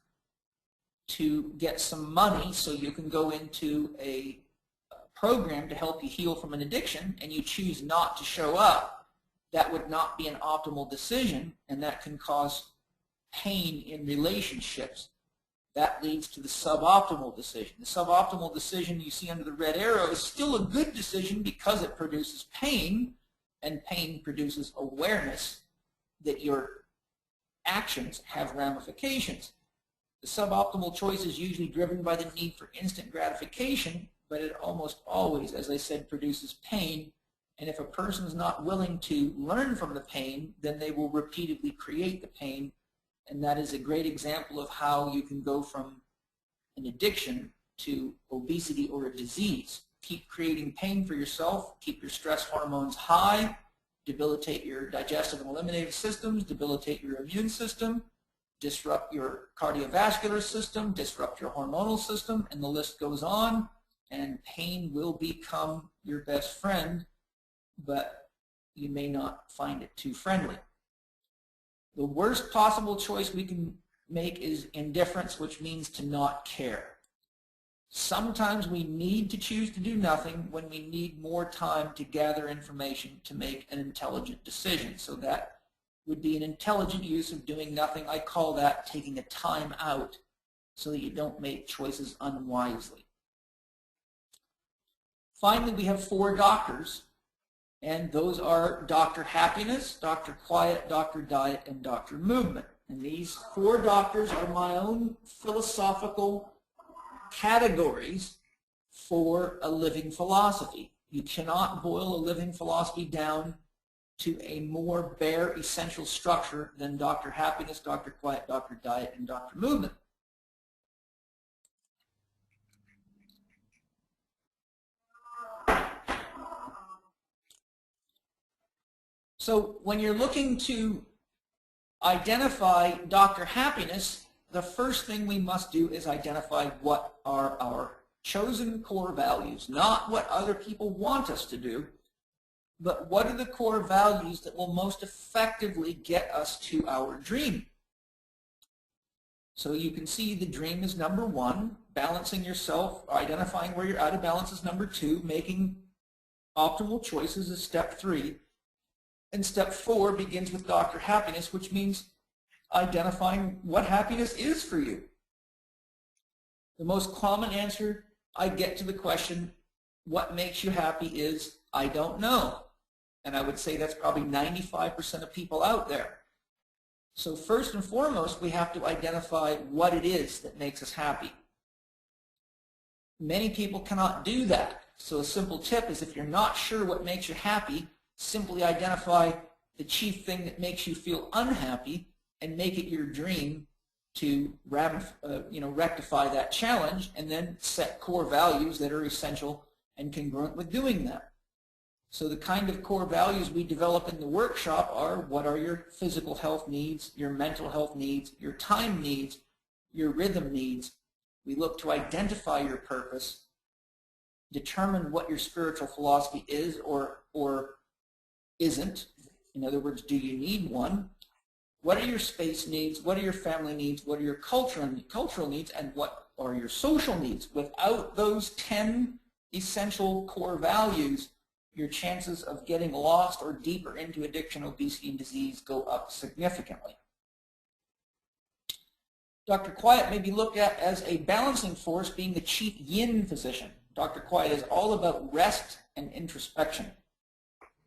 to get some money so you can go into a program to help you heal from an addiction, and you choose not to show up, that would not be an optimal decision, and that can cause pain in relationships. That leads to the suboptimal decision. The suboptimal decision you see under the red arrow is still a good decision because it produces pain, and pain produces awareness that your actions have ramifications. The suboptimal choice is usually driven by the need for instant gratification, but it almost always, as I said, produces pain. And if a person is not willing to learn from the pain, then they will repeatedly create the pain. And that is a great example of how you can go from an addiction to obesity or a disease. Keep creating pain for yourself, keep your stress hormones high, debilitate your digestive and eliminative systems, debilitate your immune system, disrupt your cardiovascular system, disrupt your hormonal system, and the list goes on, and pain will become your best friend, but you may not find it too friendly. The worst possible choice we can make is indifference, which means to not care. Sometimes we need to choose to do nothing when we need more time to gather information to make an intelligent decision. So that would be an intelligent use of doing nothing. I call that taking a time out so that you don't make choices unwisely. Finally, we have 4 doctors, and those are Dr. Happiness, Dr. Quiet, Dr. Diet, and Dr. Movement. And these 4 doctors are my own philosophical categories for a living philosophy. You cannot boil a living philosophy down to a more bare essential structure than Dr. Happiness, Dr. Quiet, Dr. Diet, and Dr. Movement. So when you're looking to identify Dr. Happiness, the first thing we must do is identify what are our chosen core values, not what other people want us to do, but what are the core values that will most effectively get us to our dream. So you can see the dream is number 1, balancing yourself, identifying where you're out of balance is number 2, making optimal choices is step 3, and step 4 begins with Dr. Happiness, which means identifying what happiness is for you. The most common answer I get to the question, what makes you happy, is, I don't know. And I would say that's probably 95% of people out there. So first and foremost, we have to identify what it is that makes us happy. Many people cannot do that. So a simple tip is, if you're not sure what makes you happy, simply identify the chief thing that makes you feel unhappy and make it your dream to rectify that challenge, and then set core values that are essential and congruent with doing that. So the kind of core values we develop in the workshop are, what are your physical health needs, your mental health needs, your time needs, your rhythm needs. We look to identify your purpose, determine what your spiritual philosophy is or isn't. In other words, do you need one? What are your space needs? What are your family needs? What are your cultural needs? And what are your social needs? Without those 10 essential core values, your chances of getting lost or deeper into addiction, obesity, and disease go up significantly. Dr. Quiet may be looked at as a balancing force, being the chief yin physician. Dr. Quiet is all about rest and introspection.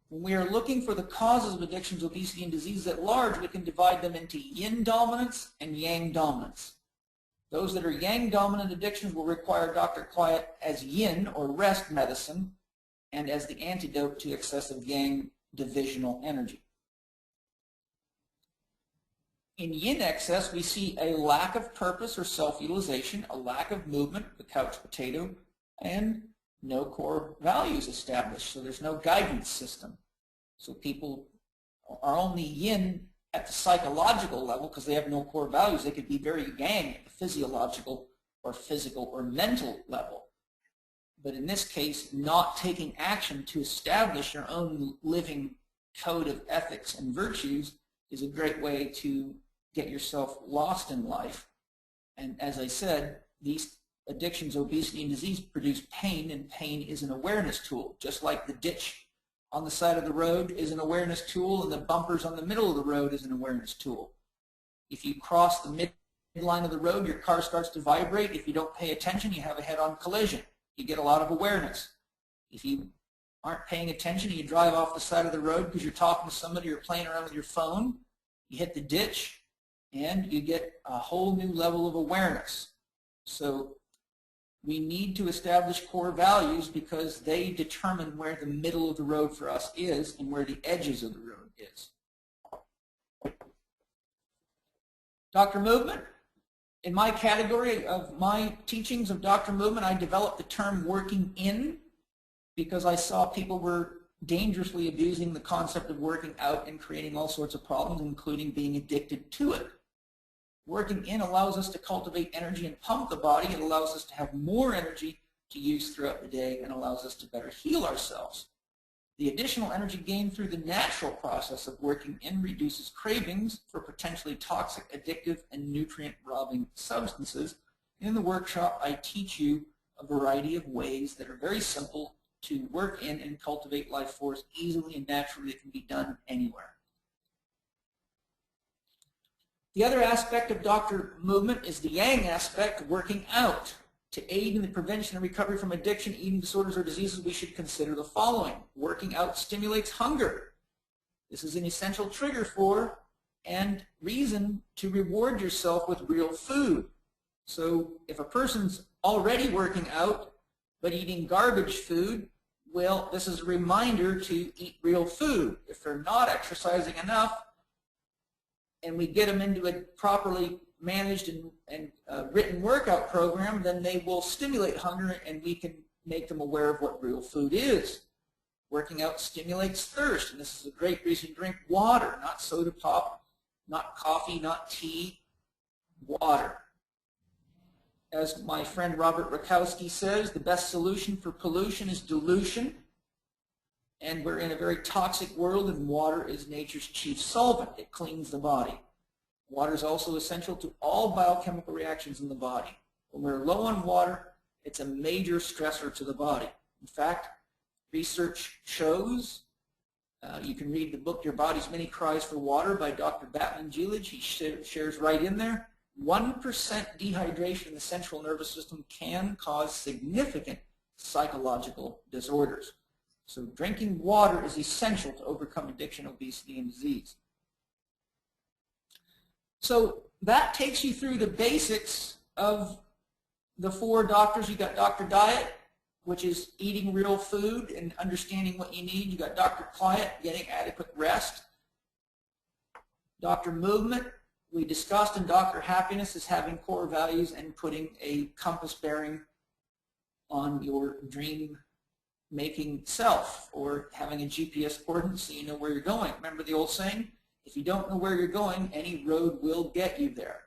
When we are looking for the causes of addictions, obesity, and disease at large, we can divide them into yin dominance and yang dominance. Those that are yang dominant addictions will require Dr. Quiet as yin or rest medicine and as the antidote to excessive yang divisional energy. In yin excess, we see a lack of purpose or self-utilization, a lack of movement, the couch potato, and no core values established, so there's no guidance system. So people are only yin at the psychological level because they have no core values. They could be very yang at the physiological or physical or mental level. But in this case, not taking action to establish your own living code of ethics and virtues is a great way to get yourself lost in life. And as I said, these addictions, obesity, and disease produce pain, and pain is an awareness tool. Just like the ditch on the side of the road is an awareness tool, and the bumpers on the middle of the road is an awareness tool. If you cross the midline of the road, your car starts to vibrate. If you don't pay attention, you have a head-on collision. You get a lot of awareness. If you aren't paying attention, you drive off the side of the road because you're talking to somebody or playing around with your phone, you hit the ditch, and you get a whole new level of awareness. So we need to establish core values because they determine where the middle of the road for us is and where the edges of the road is. Dr. Movement. In my category of my teachings of Dr. Movement, I developed the term working in because I saw people were dangerously abusing the concept of working out and creating all sorts of problems, including being addicted to it. Working in allows us to cultivate energy and pump the body. It allows us to have more energy to use throughout the day and allows us to better heal ourselves. The additional energy gained through the natural process of working in reduces cravings for potentially toxic, addictive, and nutrient-robbing substances. In the workshop, I teach you a variety of ways that are very simple to work in and cultivate life force easily and naturally. It can be done anywhere. The other aspect of Dr. Movement is the Yang aspect, working out. To aid in the prevention and recovery from addiction, eating disorders, or diseases, we should consider the following. Working out stimulates hunger. This is an essential trigger for and reason to reward yourself with real food. So if a person's already working out but eating garbage food, well, this is a reminder to eat real food. If they're not exercising enough and we get them into a properly managed and written workout program, then they will stimulate hunger and we can make them aware of what real food is. Working out stimulates thirst, and this is a great reason to drink water, not soda pop, not coffee, not tea, water. As my friend Robert Rakowski says, the best solution for pollution is dilution, and we're in a very toxic world, and water is nature's chief solvent. It cleans the body. Water is also essential to all biochemical reactions in the body. When we're low on water, it's a major stressor to the body. In fact, research shows, you can read the book Your Body's Many Cries for Water by Dr. Batman Gilage. He shares right in there, 1% dehydration in the central nervous system can cause significant psychological disorders. So drinking water is essential to overcome addiction, obesity, and disease. So that takes you through the basics of the 4 doctors. You got Dr. Diet, which is eating real food and understanding what you need. You got Dr. Quiet, getting adequate rest. Dr. Movement, we discussed, and Dr. Happiness is having core values and putting a compass bearing on your dream-making self, or having a GPS coordinate so you know where you're going. Remember the old saying? If you don't know where you're going, any road will get you there.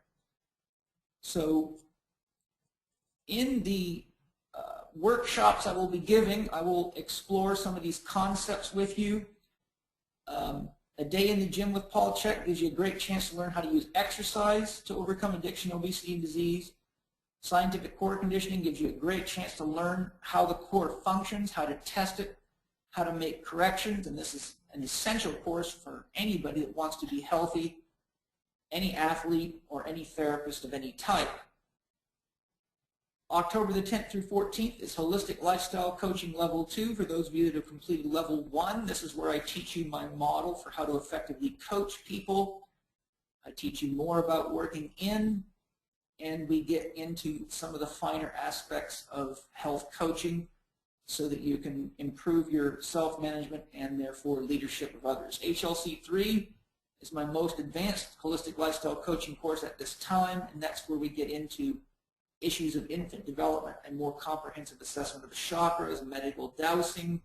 So in the workshops I will be giving, I will explore some of these concepts with you. A day in the gym with Paul Chek gives you a great chance to learn how to use exercise to overcome addiction, obesity, and disease. Scientific core conditioning gives you a great chance to learn how the core functions, how to test it, how to make corrections, and this is an essential course for anybody that wants to be healthy, any athlete or any therapist of any type. October the 10th through 14th is Holistic Lifestyle Coaching Level 2. For those of you that have completed Level 1, this is where I teach you my model for how to effectively coach people. I teach you more about working in, and we get into some of the finer aspects of health coaching so that you can improve your self-management and therefore leadership of others. HLC3 is my most advanced holistic lifestyle coaching course at this time, and that's where we get into issues of infant development and more comprehensive assessment of the chakras, medical dowsing,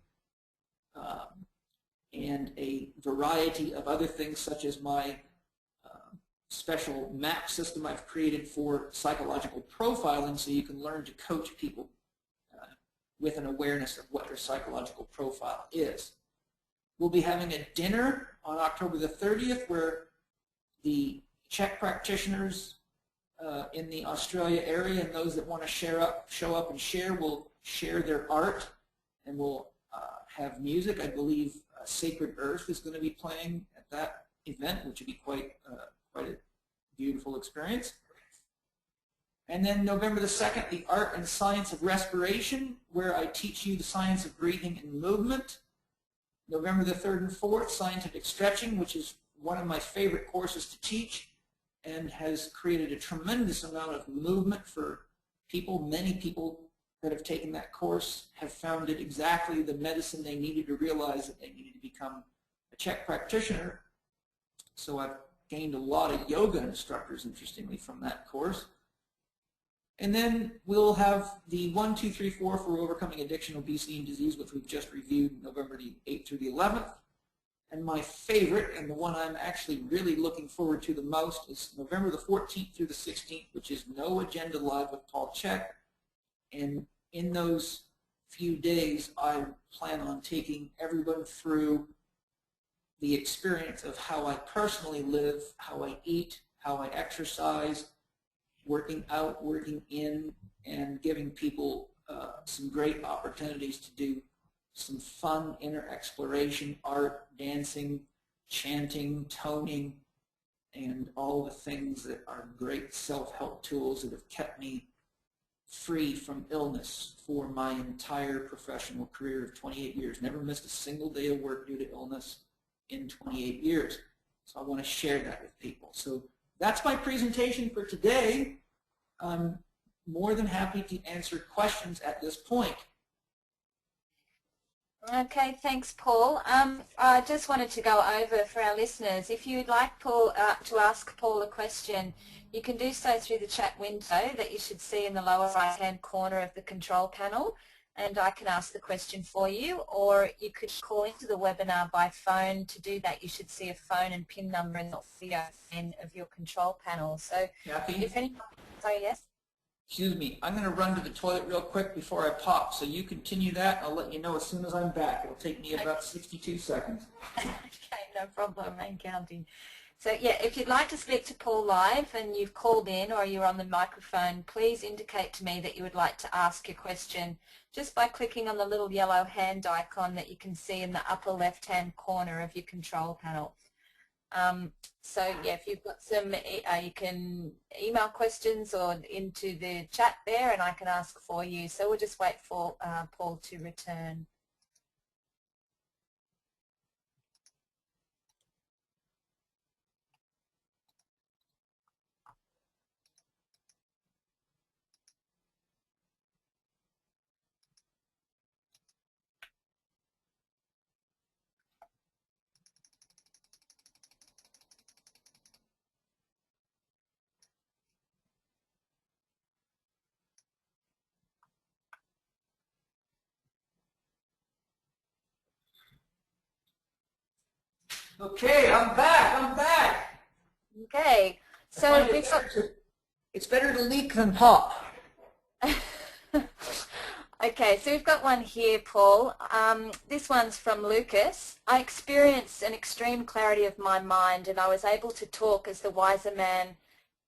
and a variety of other things such as my special map system I've created for psychological profiling so you can learn to coach people with an awareness of what their psychological profile is. We'll be having a dinner on October the 30th where the C.H.E.K practitioners in the Australia area and those that want to show up and share will share their art, and we'll have music. I believe Sacred Earth is going to be playing at that event, which would be quite a beautiful experience. And then November the 2nd, the Art and Science of Respiration, where I teach you the science of breathing and movement. November the 3rd and 4th, Scientific Stretching, which is one of my favorite courses to teach and has created a tremendous amount of movement for people. Many people that have taken that course have found it exactly the medicine they needed to realize that they needed to become a C.H.E.K practitioner. So I've gained a lot of yoga instructors, interestingly, from that course. And then we'll have the 1, 2, 3, 4 for overcoming addiction, obesity, and disease, which we've just reviewed November the 8th through the 11th. And my favorite, and the one I'm actually really looking forward to the most, is November the 14th through the 16th, which is No Agenda Live with Paul Chek. And in those few days, I plan on taking everyone through the experience of how I personally live, how I eat, how I exercise, working out, working in, and giving people some great opportunities to do some fun inner exploration, art, dancing, chanting, toning, and all the things that are great self-help tools that have kept me free from illness for my entire professional career of 28 years. Never missed a single day of work due to illness in 28 years. So I want to share that with people. So that's my presentation for today. I'm more than happy to answer questions at this point. Okay, thanks, Paul. I just wanted to go over for our listeners, if you'd like Paul to ask Paul a question, you can do so through the chat window that you should see in the lower right-hand corner of the control panel, and I can ask the question for you, or you could call into the webinar by phone. To do that, you should see a phone and PIN number in the video end of your control panel. So, Kathy? if any, sorry, yes? Excuse me, I'm going to run to the toilet real quick before I pop, so you continue that. I'll let you know as soon as I'm back. It'll take me about 62 seconds. Okay, no problem, I'm counting. So yeah, if you'd like to speak to Paul live and you've called in or you're on the microphone, please indicate to me that you would like to ask your question just by clicking on the little yellow hand icon that you can see in the upper left-hand corner of your control panel. So yeah, if you've got some, you can email questions or into the chat there and I can ask for you. So we'll just wait for Paul to return. Okay, I'm back. Okay, so we've got... It's better to leak than pop. Okay, so we've got one here, Paul. This one's from Lucas. I experienced an extreme clarity of my mind and I was able to talk as the wiser man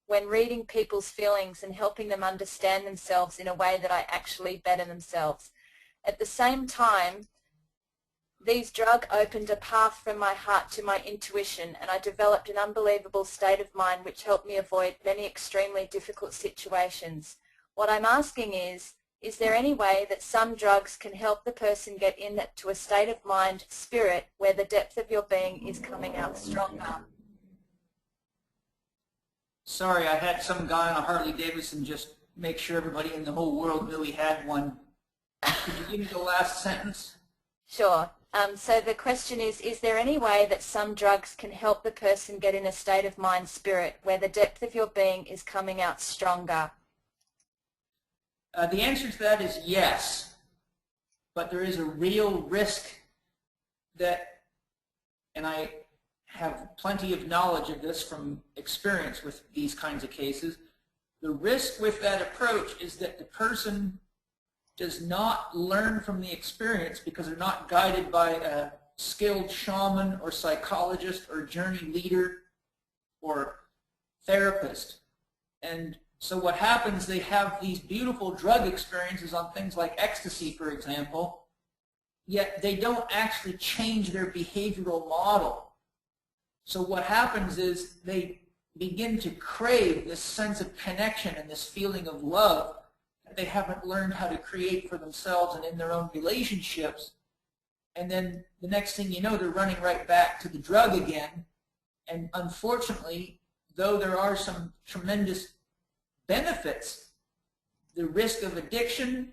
when reading people's feelings and helping them understand themselves in a way that I actually better themselves. At the same time, these drugs opened a path from my heart to my intuition and I developed an unbelievable state of mind which helped me avoid many extremely difficult situations. What I'm asking is there any way that some drugs can help the person get into a state of mind, spirit, where the depth of your being is coming out stronger? Sorry, I had some guy on a Harley Davidson just make sure everybody in the whole world knew he had one. Could you give me the last sentence? Sure. So the question is there any way that some drugs can help the person get in a state of mind, spirit, where the depth of your being is coming out stronger? The answer to that is yes, but there is a real risk that, and I have plenty of knowledge of this from experience with these kinds of cases, the risk with that approach is that the person does not learn from the experience because they're not guided by a skilled shaman or psychologist or journey leader or therapist. And so what happens, they have these beautiful drug experiences on things like ecstasy, for example, yet they don't actually change their behavioral model. So what happens is they begin to crave this sense of connection and this feeling of love that they haven't learned how to create for themselves and in their own relationships. And then the next thing you know, they're running right back to the drug again. And unfortunately, though there are some tremendous benefits, the risk of addiction,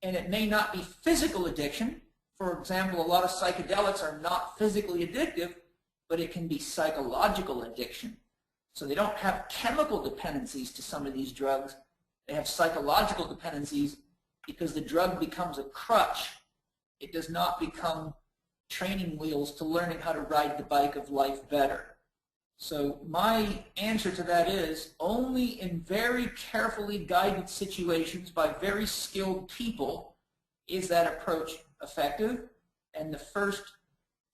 and it may not be physical addiction. For example, a lot of psychedelics are not physically addictive, but it can be psychological addiction. So they don't have chemical dependencies to some of these drugs. They have psychological dependencies because the drug becomes a crutch. It does not become training wheels to learning how to ride the bike of life better. So my answer to that is only in very carefully guided situations by very skilled people is that approach effective. And the first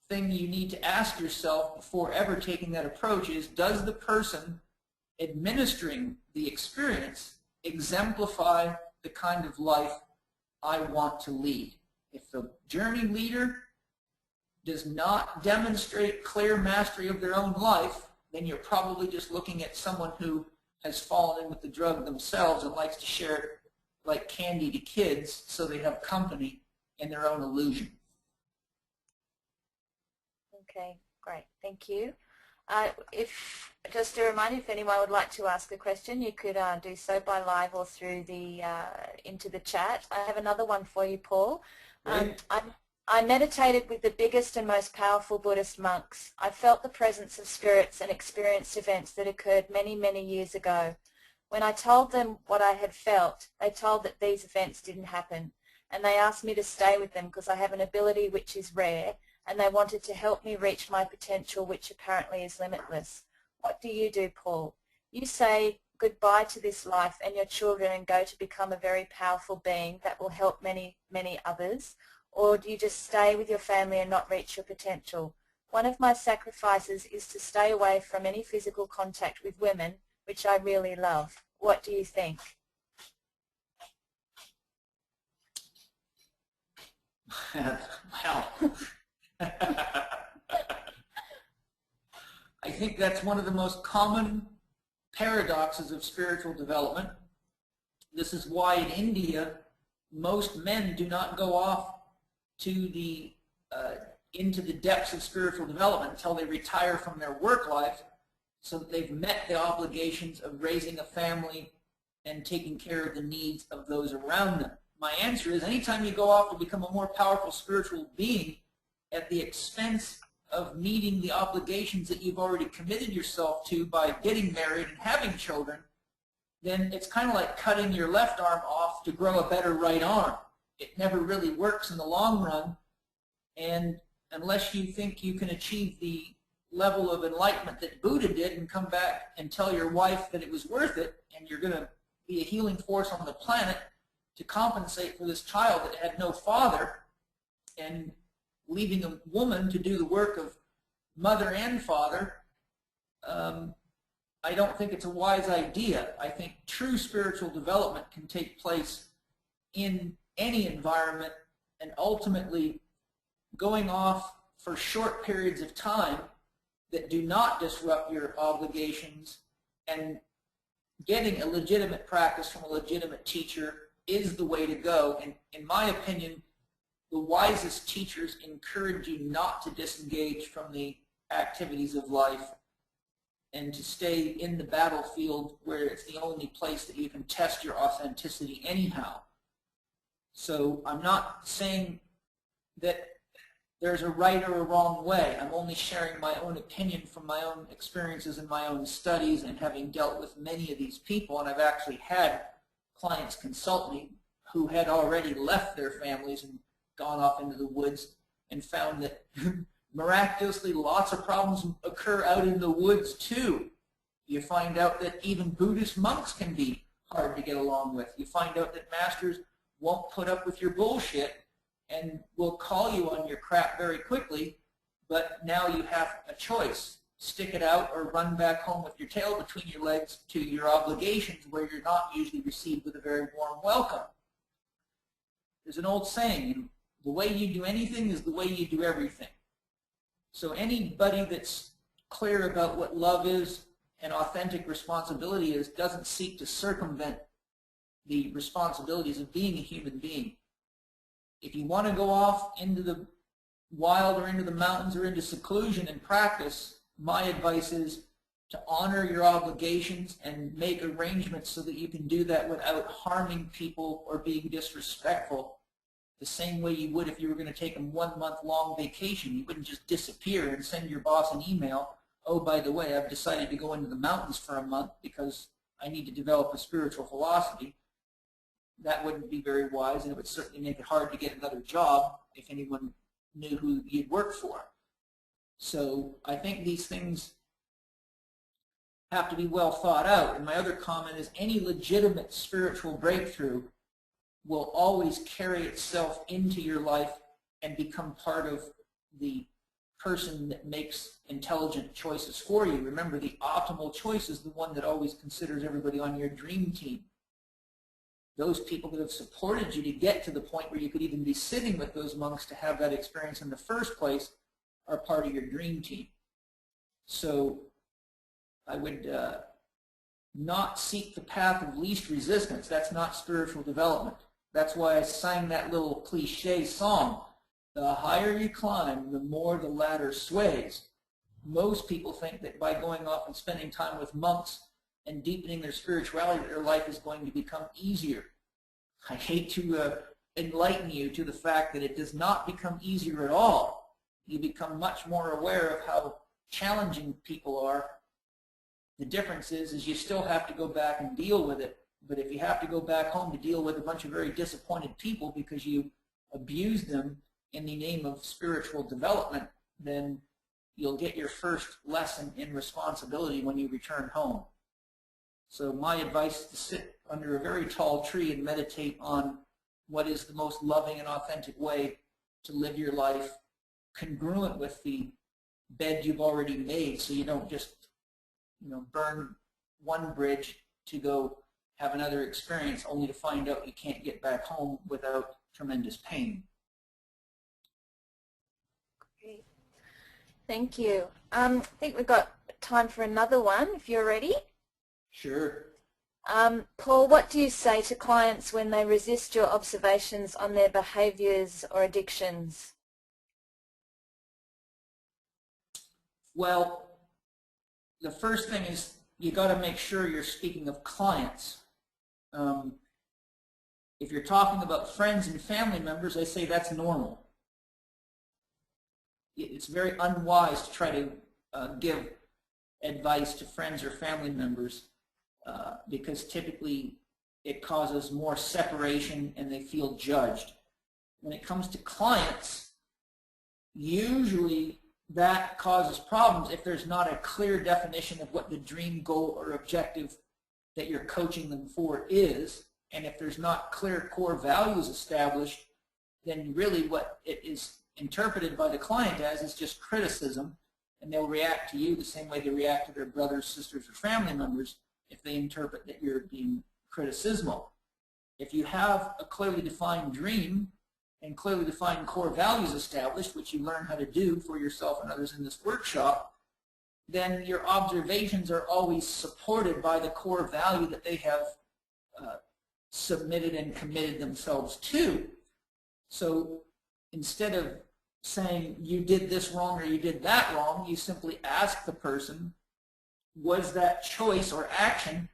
thing you need to ask yourself before ever taking that approach is, does the person administering the experience exemplify the kind of life I want to lead? If the journey leader does not demonstrate clear mastery of their own life, then you're probably just looking at someone who has fallen in with the drug themselves and likes to share it like candy to kids so they have company in their own illusion. Okay, great. Thank you. Just a reminder, if anyone would like to ask a question, you could do so by live or through the into the chat. I have another one for you, Paul. I meditated with the biggest and most powerful Buddhist monks. I felt the presence of spirits and experienced events that occurred many, many years ago. When I told them what I had felt, they told that these events didn't happen, and they asked me to stay with them because I have an ability which is rare, and they wanted to help me reach my potential, which apparently is limitless. What do you do, Paul? You say goodbye to this life and your children and go to become a very powerful being that will help many, many others? Or do you just stay with your family and not reach your potential? One of my sacrifices is to stay away from any physical contact with women, which I really love. What do you think? Well, I think that's one of the most common paradoxes of spiritual development. This is why in India, most men do not go off to the into the depths of spiritual development until they retire from their work life, so that they've met the obligations of raising a family and taking care of the needs of those around them. My answer is, anytime you go off to become a more powerful spiritual being at the expense of meeting the obligations that you've already committed yourself to by getting married and having children, then it's kind of like cutting your left arm off to grow a better right arm. It never really works in the long run, and unless you think you can achieve the level of enlightenment that Buddha did and come back and tell your wife that it was worth it and you're going to be a healing force on the planet to compensate for this child that had no father, and leaving a woman to do the work of mother and father, I don't think it's a wise idea. I think true spiritual development can take place in any environment, and ultimately going off for short periods of time that do not disrupt your obligations and getting a legitimate practice from a legitimate teacher is the way to go. And in my opinion, the wisest teachers encourage you not to disengage from the activities of life and to stay in the battlefield where it's the only place that you can test your authenticity anyhow. So I'm not saying that there's a right or a wrong way. I'm only sharing my own opinion from my own experiences and my own studies, and having dealt with many of these people, and I've actually had clients consult me who had already left their families and gone off into the woods and found that miraculously lots of problems occur out in the woods too. You find out that even Buddhist monks can be hard to get along with. You find out that masters won't put up with your bullshit and will call you on your crap very quickly, but now you have a choice. Stick it out or run back home with your tail between your legs to your obligations where you're not usually received with a very warm welcome. There's an old saying, The way you do anything is the way you do everything. So anybody that's clear about what love is and authentic responsibility is doesn't seek to circumvent the responsibilities of being a human being. If you want to go off into the wild or into the mountains or into seclusion and practice, my advice is to honor your obligations and make arrangements so that you can do that without harming people or being disrespectful, the same way you would if you were going to take a 1 month long vacation. You wouldn't just disappear and send your boss an email, oh, by the way, I've decided to go into the mountains for a month because I need to develop a spiritual philosophy. That wouldn't be very wise, and it would certainly make it hard to get another job if anyone knew who you'd work for. So I think these things have to be well thought out. And my other comment is any legitimate spiritual breakthrough will always carry itself into your life and become part of the person that makes intelligent choices for you. Remember, the optimal choice is the one that always considers everybody on your dream team. Those people that have supported you to get to the point where you could even be sitting with those monks to have that experience in the first place are part of your dream team. So I would not seek the path of least resistance. That's not spiritual development. That's why I sang that little cliche song. The higher you climb, the more the ladder sways. Most people think that by going off and spending time with monks and deepening their spirituality, their life is going to become easier. I hate to enlighten you to the fact that it does not become easier at all. You become much more aware of how challenging people are. The difference is you still have to go back and deal with it. But if you have to go back home to deal with a bunch of very disappointed people because you abused them in the name of spiritual development, then you'll get your first lesson in responsibility when you return home. So my advice is to sit under a very tall tree and meditate on what is the most loving and authentic way to live your life, congruent with the bed you've already made, so you don't just burn one bridge to go have another experience only to find out you can't get back home without tremendous pain. Great. Thank you. I think we've got time for another one, if you're ready. Sure. Paul, what do you say to clients when they resist your observations on their behaviors or addictions? Well, the first thing is you got to make sure you're speaking of clients. If you're talking about friends and family members, I say that's normal. It's very unwise to try to give advice to friends or family members because typically it causes more separation and they feel judged. When it comes to clients, usually that causes problems if there's not a clear definition of what the dream goal or objective that you're coaching them for is, and if there's not clear core values established, then really what it is interpreted by the client as is just criticism, and they'll react to you the same way they react to their brothers, sisters, or family members if they interpret that you're being criticismal. If you have a clearly defined dream and clearly defined core values established, which you learn how to do for yourself and others in this workshop, then your observations are always supported by the core value that they have submitted and committed themselves to. So instead of saying you did this wrong or you did that wrong, you simply ask the person, was that choice or action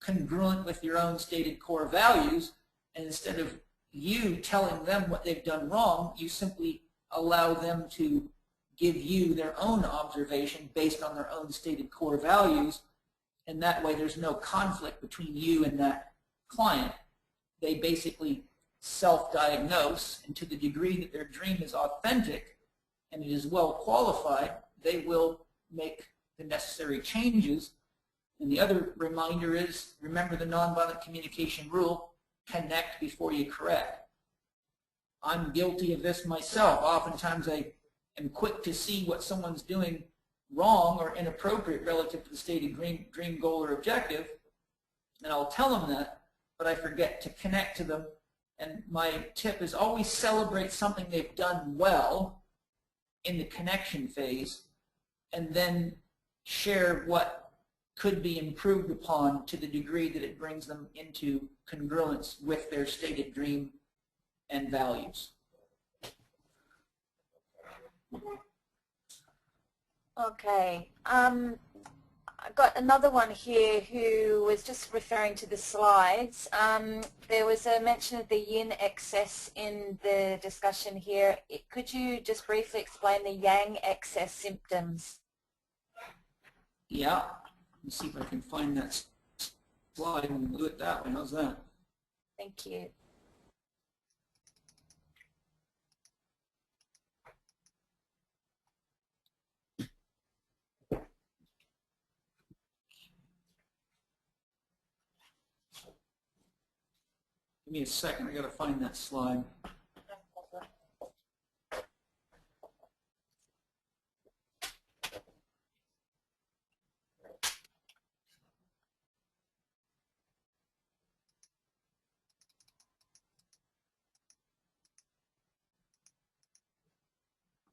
congruent with your own stated core values? And instead of you telling them what they've done wrong, you simply allow them to give you their own observation based on their own stated core values, and that way there's no conflict between you and that client. They basically self-diagnose, and to the degree that their dream is authentic and it is well qualified, they will make the necessary changes. And the other reminder is, remember the nonviolent communication rule, connect before you correct. I'm guilty of this myself. Oftentimes I am quick to see what someone's doing wrong or inappropriate relative to the stated dream goal or objective, and I'll tell them that, but I forget to connect to them And my tip is always celebrate something they've done well in the connection phase, and then share what could be improved upon to the degree that it brings them into congruence with their stated dream and values. Okay. I've got another one here who was just referring to the slides. There was a mention of the yin excess in the discussion here. Could you just briefly explain the yang excess symptoms? Yeah. Let's see if I can find that slide and do it that way. How's that? Thank you. Give me a second. I got to find that slide.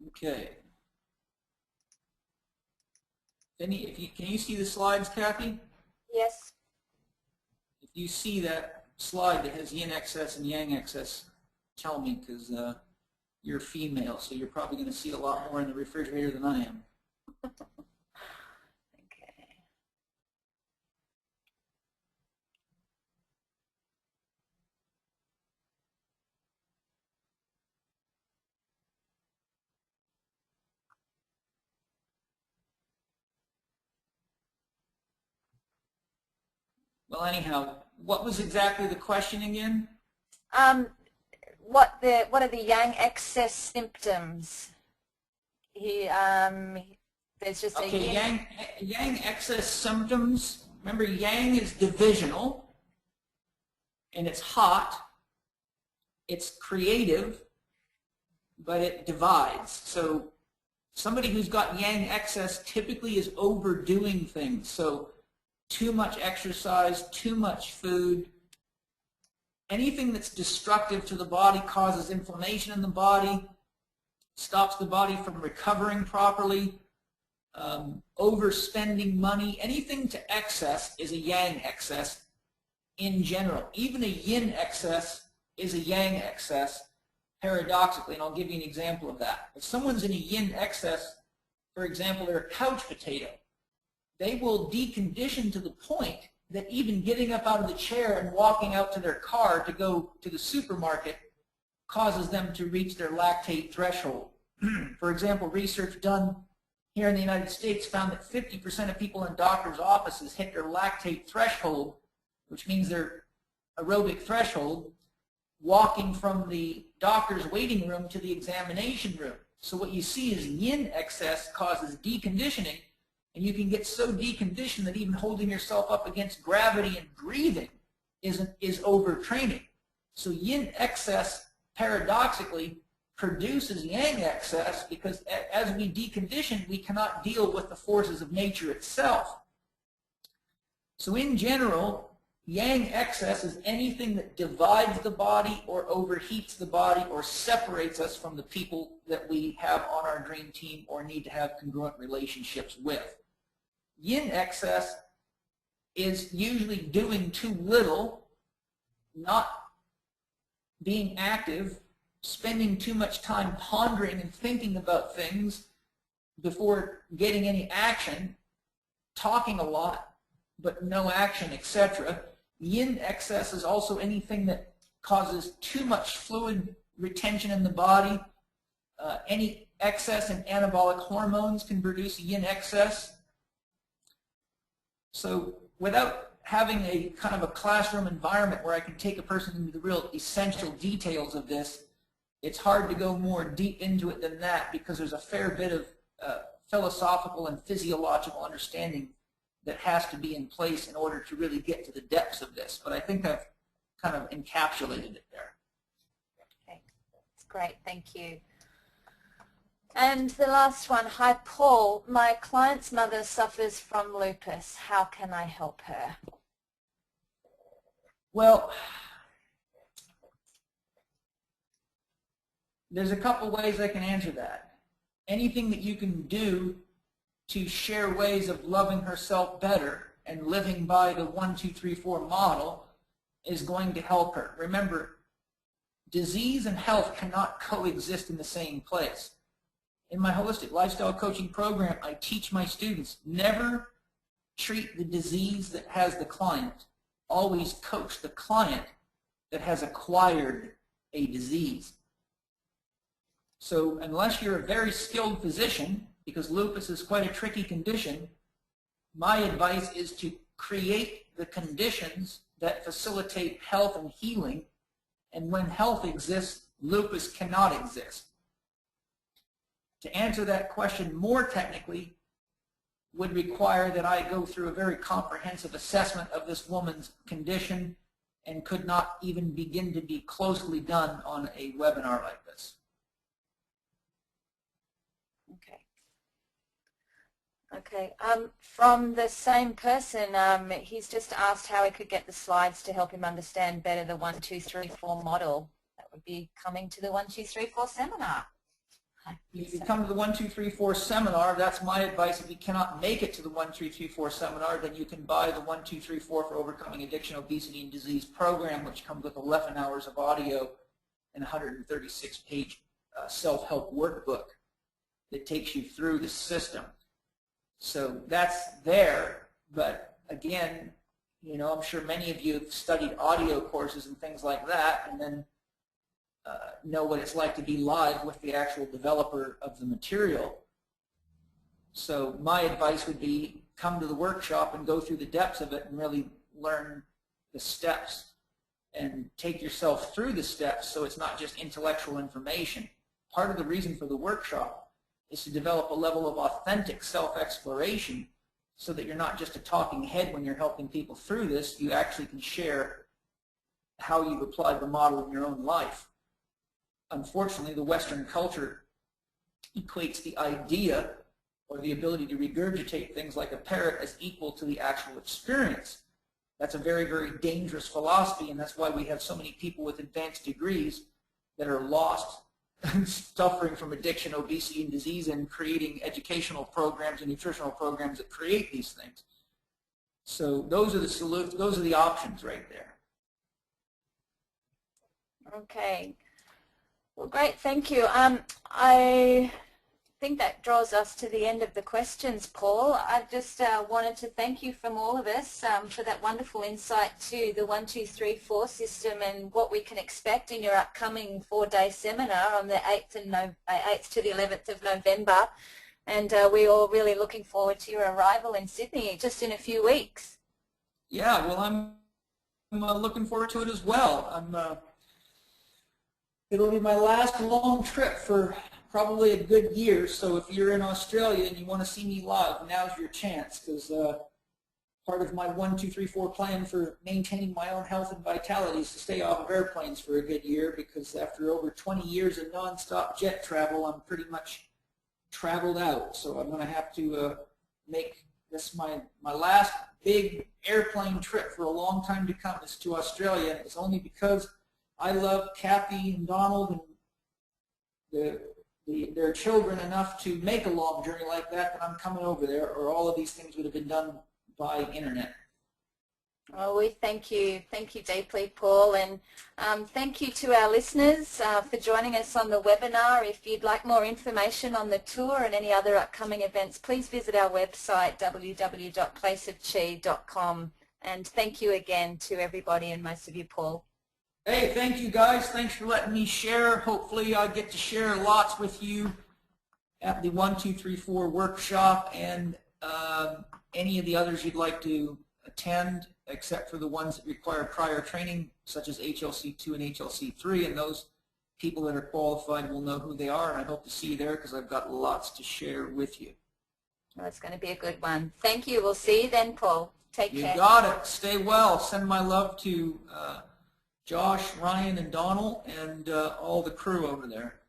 Okay. Can you see the slides, Kathy? Yes. If you see that slide that has yin excess and yang excess, tell me, because you're female, so you're probably going to see a lot more in the refrigerator than I am. Okay. Well, anyhow, what was exactly the question again? What are the yang excess symptoms? There's just a yin. Yang excess symptoms. Remember, yang is divisional, and it's hot. It's creative, but it divides. So somebody who's got yang excess typically is overdoing things. So too much exercise, too much food, anything that's destructive to the body causes inflammation in the body, stops the body from recovering properly, overspending money. Anything to excess is a yang excess in general. Even a yin excess is a yang excess, paradoxically, and I'll give you an example of that. If someone's in a yin excess, for example, they're a couch potato, they will decondition to the point that even getting up out of the chair and walking out to their car to go to the supermarket causes them to reach their lactate threshold. For example, research done here in the United States found that 50% of people in doctors' offices hit their lactate threshold, which means their aerobic threshold, walking from the doctor's waiting room to the examination room. So what you see is yin excess causes deconditioning, and you can get so deconditioned that even holding yourself up against gravity and breathing is overtraining. So yin excess, paradoxically, produces yang excess because as we decondition, we cannot deal with the forces of nature itself. So in general, yang excess is anything that divides the body or overheats the body or separates us from the people that we have on our dream team or need to have congruent relationships with. Yin excess is usually doing too little, not being active, spending too much time pondering and thinking about things before getting any action, talking a lot but no action, etc. Yin excess is also anything that causes too much fluid retention in the body. Any excess in anabolic hormones can produce yin excess. So without having a kind of a classroom environment where I can take a person into the real essential details of this, it's hard to go more deep into it than that because there's a fair bit of philosophical and physiological understanding that has to be in place in order to really get to the depths of this. But I think I've kind of encapsulated it there. Okay, that's great, thank you. And the last one, hi Paul, my client's mother suffers from lupus. How can I help her? Well, there's a couple ways I can answer that. Anything that you can do to share ways of loving herself better and living by the 1, 2, 3, 4 model is going to help her. Remember, disease and health cannot coexist in the same place. In my holistic lifestyle coaching program, I teach my students, never treat the disease that has the client. Always coach the client that has acquired a disease. So unless you're a very skilled physician, because lupus is quite a tricky condition, my advice is to create the conditions that facilitate health and healing, and when health exists, lupus cannot exist. To answer that question more technically would require that I go through a very comprehensive assessment of this woman's condition, and could not even begin to be closely done on a webinar like this. Okay. From the same person, he's just asked how he could get the slides to help him understand better the 1, 2, 3, 4 model. That would be coming to the 1, 2, 3, 4 seminar. If you come to the 1, 2, 3, 4 seminar, that's my advice. If you cannot make it to the 1, 2, 3, 4 seminar, then you can buy the 1, 2, 3, 4 for Overcoming Addiction, Obesity, and Disease program, which comes with 11 hours of audio and a 136-page self-help workbook that takes you through the system. So that's there, but again, you know, I'm sure many of you have studied audio courses and things like that, and then know what it's like to be live with the actual developer of the material. So my advice would be come to the workshop and go through the depths of it and really learn the steps and take yourself through the steps so it's not just intellectual information. Part of the reason for the workshop is to develop a level of authentic self-exploration so that you're not just a talking head when you're helping people through this. You actually can share how you've applied the model in your own life. Unfortunately, the Western culture equates the idea or the ability to regurgitate things like a parrot as equal to the actual experience. That's a very, very dangerous philosophy, and that's why we have so many people with advanced degrees that are lost suffering from addiction, obesity, and disease, and creating educational programs and nutritional programs that create these things. So those are the options right there. Okay. Well, great. Thank you. I think that draws us to the end of the questions, Paul. I just wanted to thank you from all of us for that wonderful insight to the 1, 2, 3, 4 system and what we can expect in your upcoming 4-day seminar on the 8th to the 11th of November. And we're all really looking forward to your arrival in Sydney just in a few weeks. Yeah, well, I'm looking forward to it as well. It'll be my last long trip for probably a good year, so if you're in Australia and you want to see me live, now's your chance, because part of my 1, 2, 3, 4 plan for maintaining my own health and vitality is to stay off of airplanes for a good year, because after over 20 years of nonstop jet travel, I'm pretty much traveled out. So I'm going to have to make this my last big airplane trip for a long time to come is to Australia, and it's only because I love Kathy and Donald and their children enough to make a long journey like that I'm coming over there, or all of these things would have been done by internet. Well, we thank you deeply, Paul, and thank you to our listeners for joining us on the webinar. If you'd like more information on the tour and any other upcoming events, please visit our website www.placeofchi.com, and thank you again to everybody, and most of you, Paul. Hey, thank you guys. Thanks for letting me share. Hopefully I get to share lots with you at the 1, 2, 3, 4 workshop, and any of the others you'd like to attend, except for the ones that require prior training, such as HLC2 and HLC3, and those people that are qualified will know who they are, and I hope to see you there because I've got lots to share with you. Well, it's going to be a good one. Thank you. We'll see you then, Paul. Take care. You got it. Stay well. Send my love to Josh, Ryan, and Donald, and all the crew over there.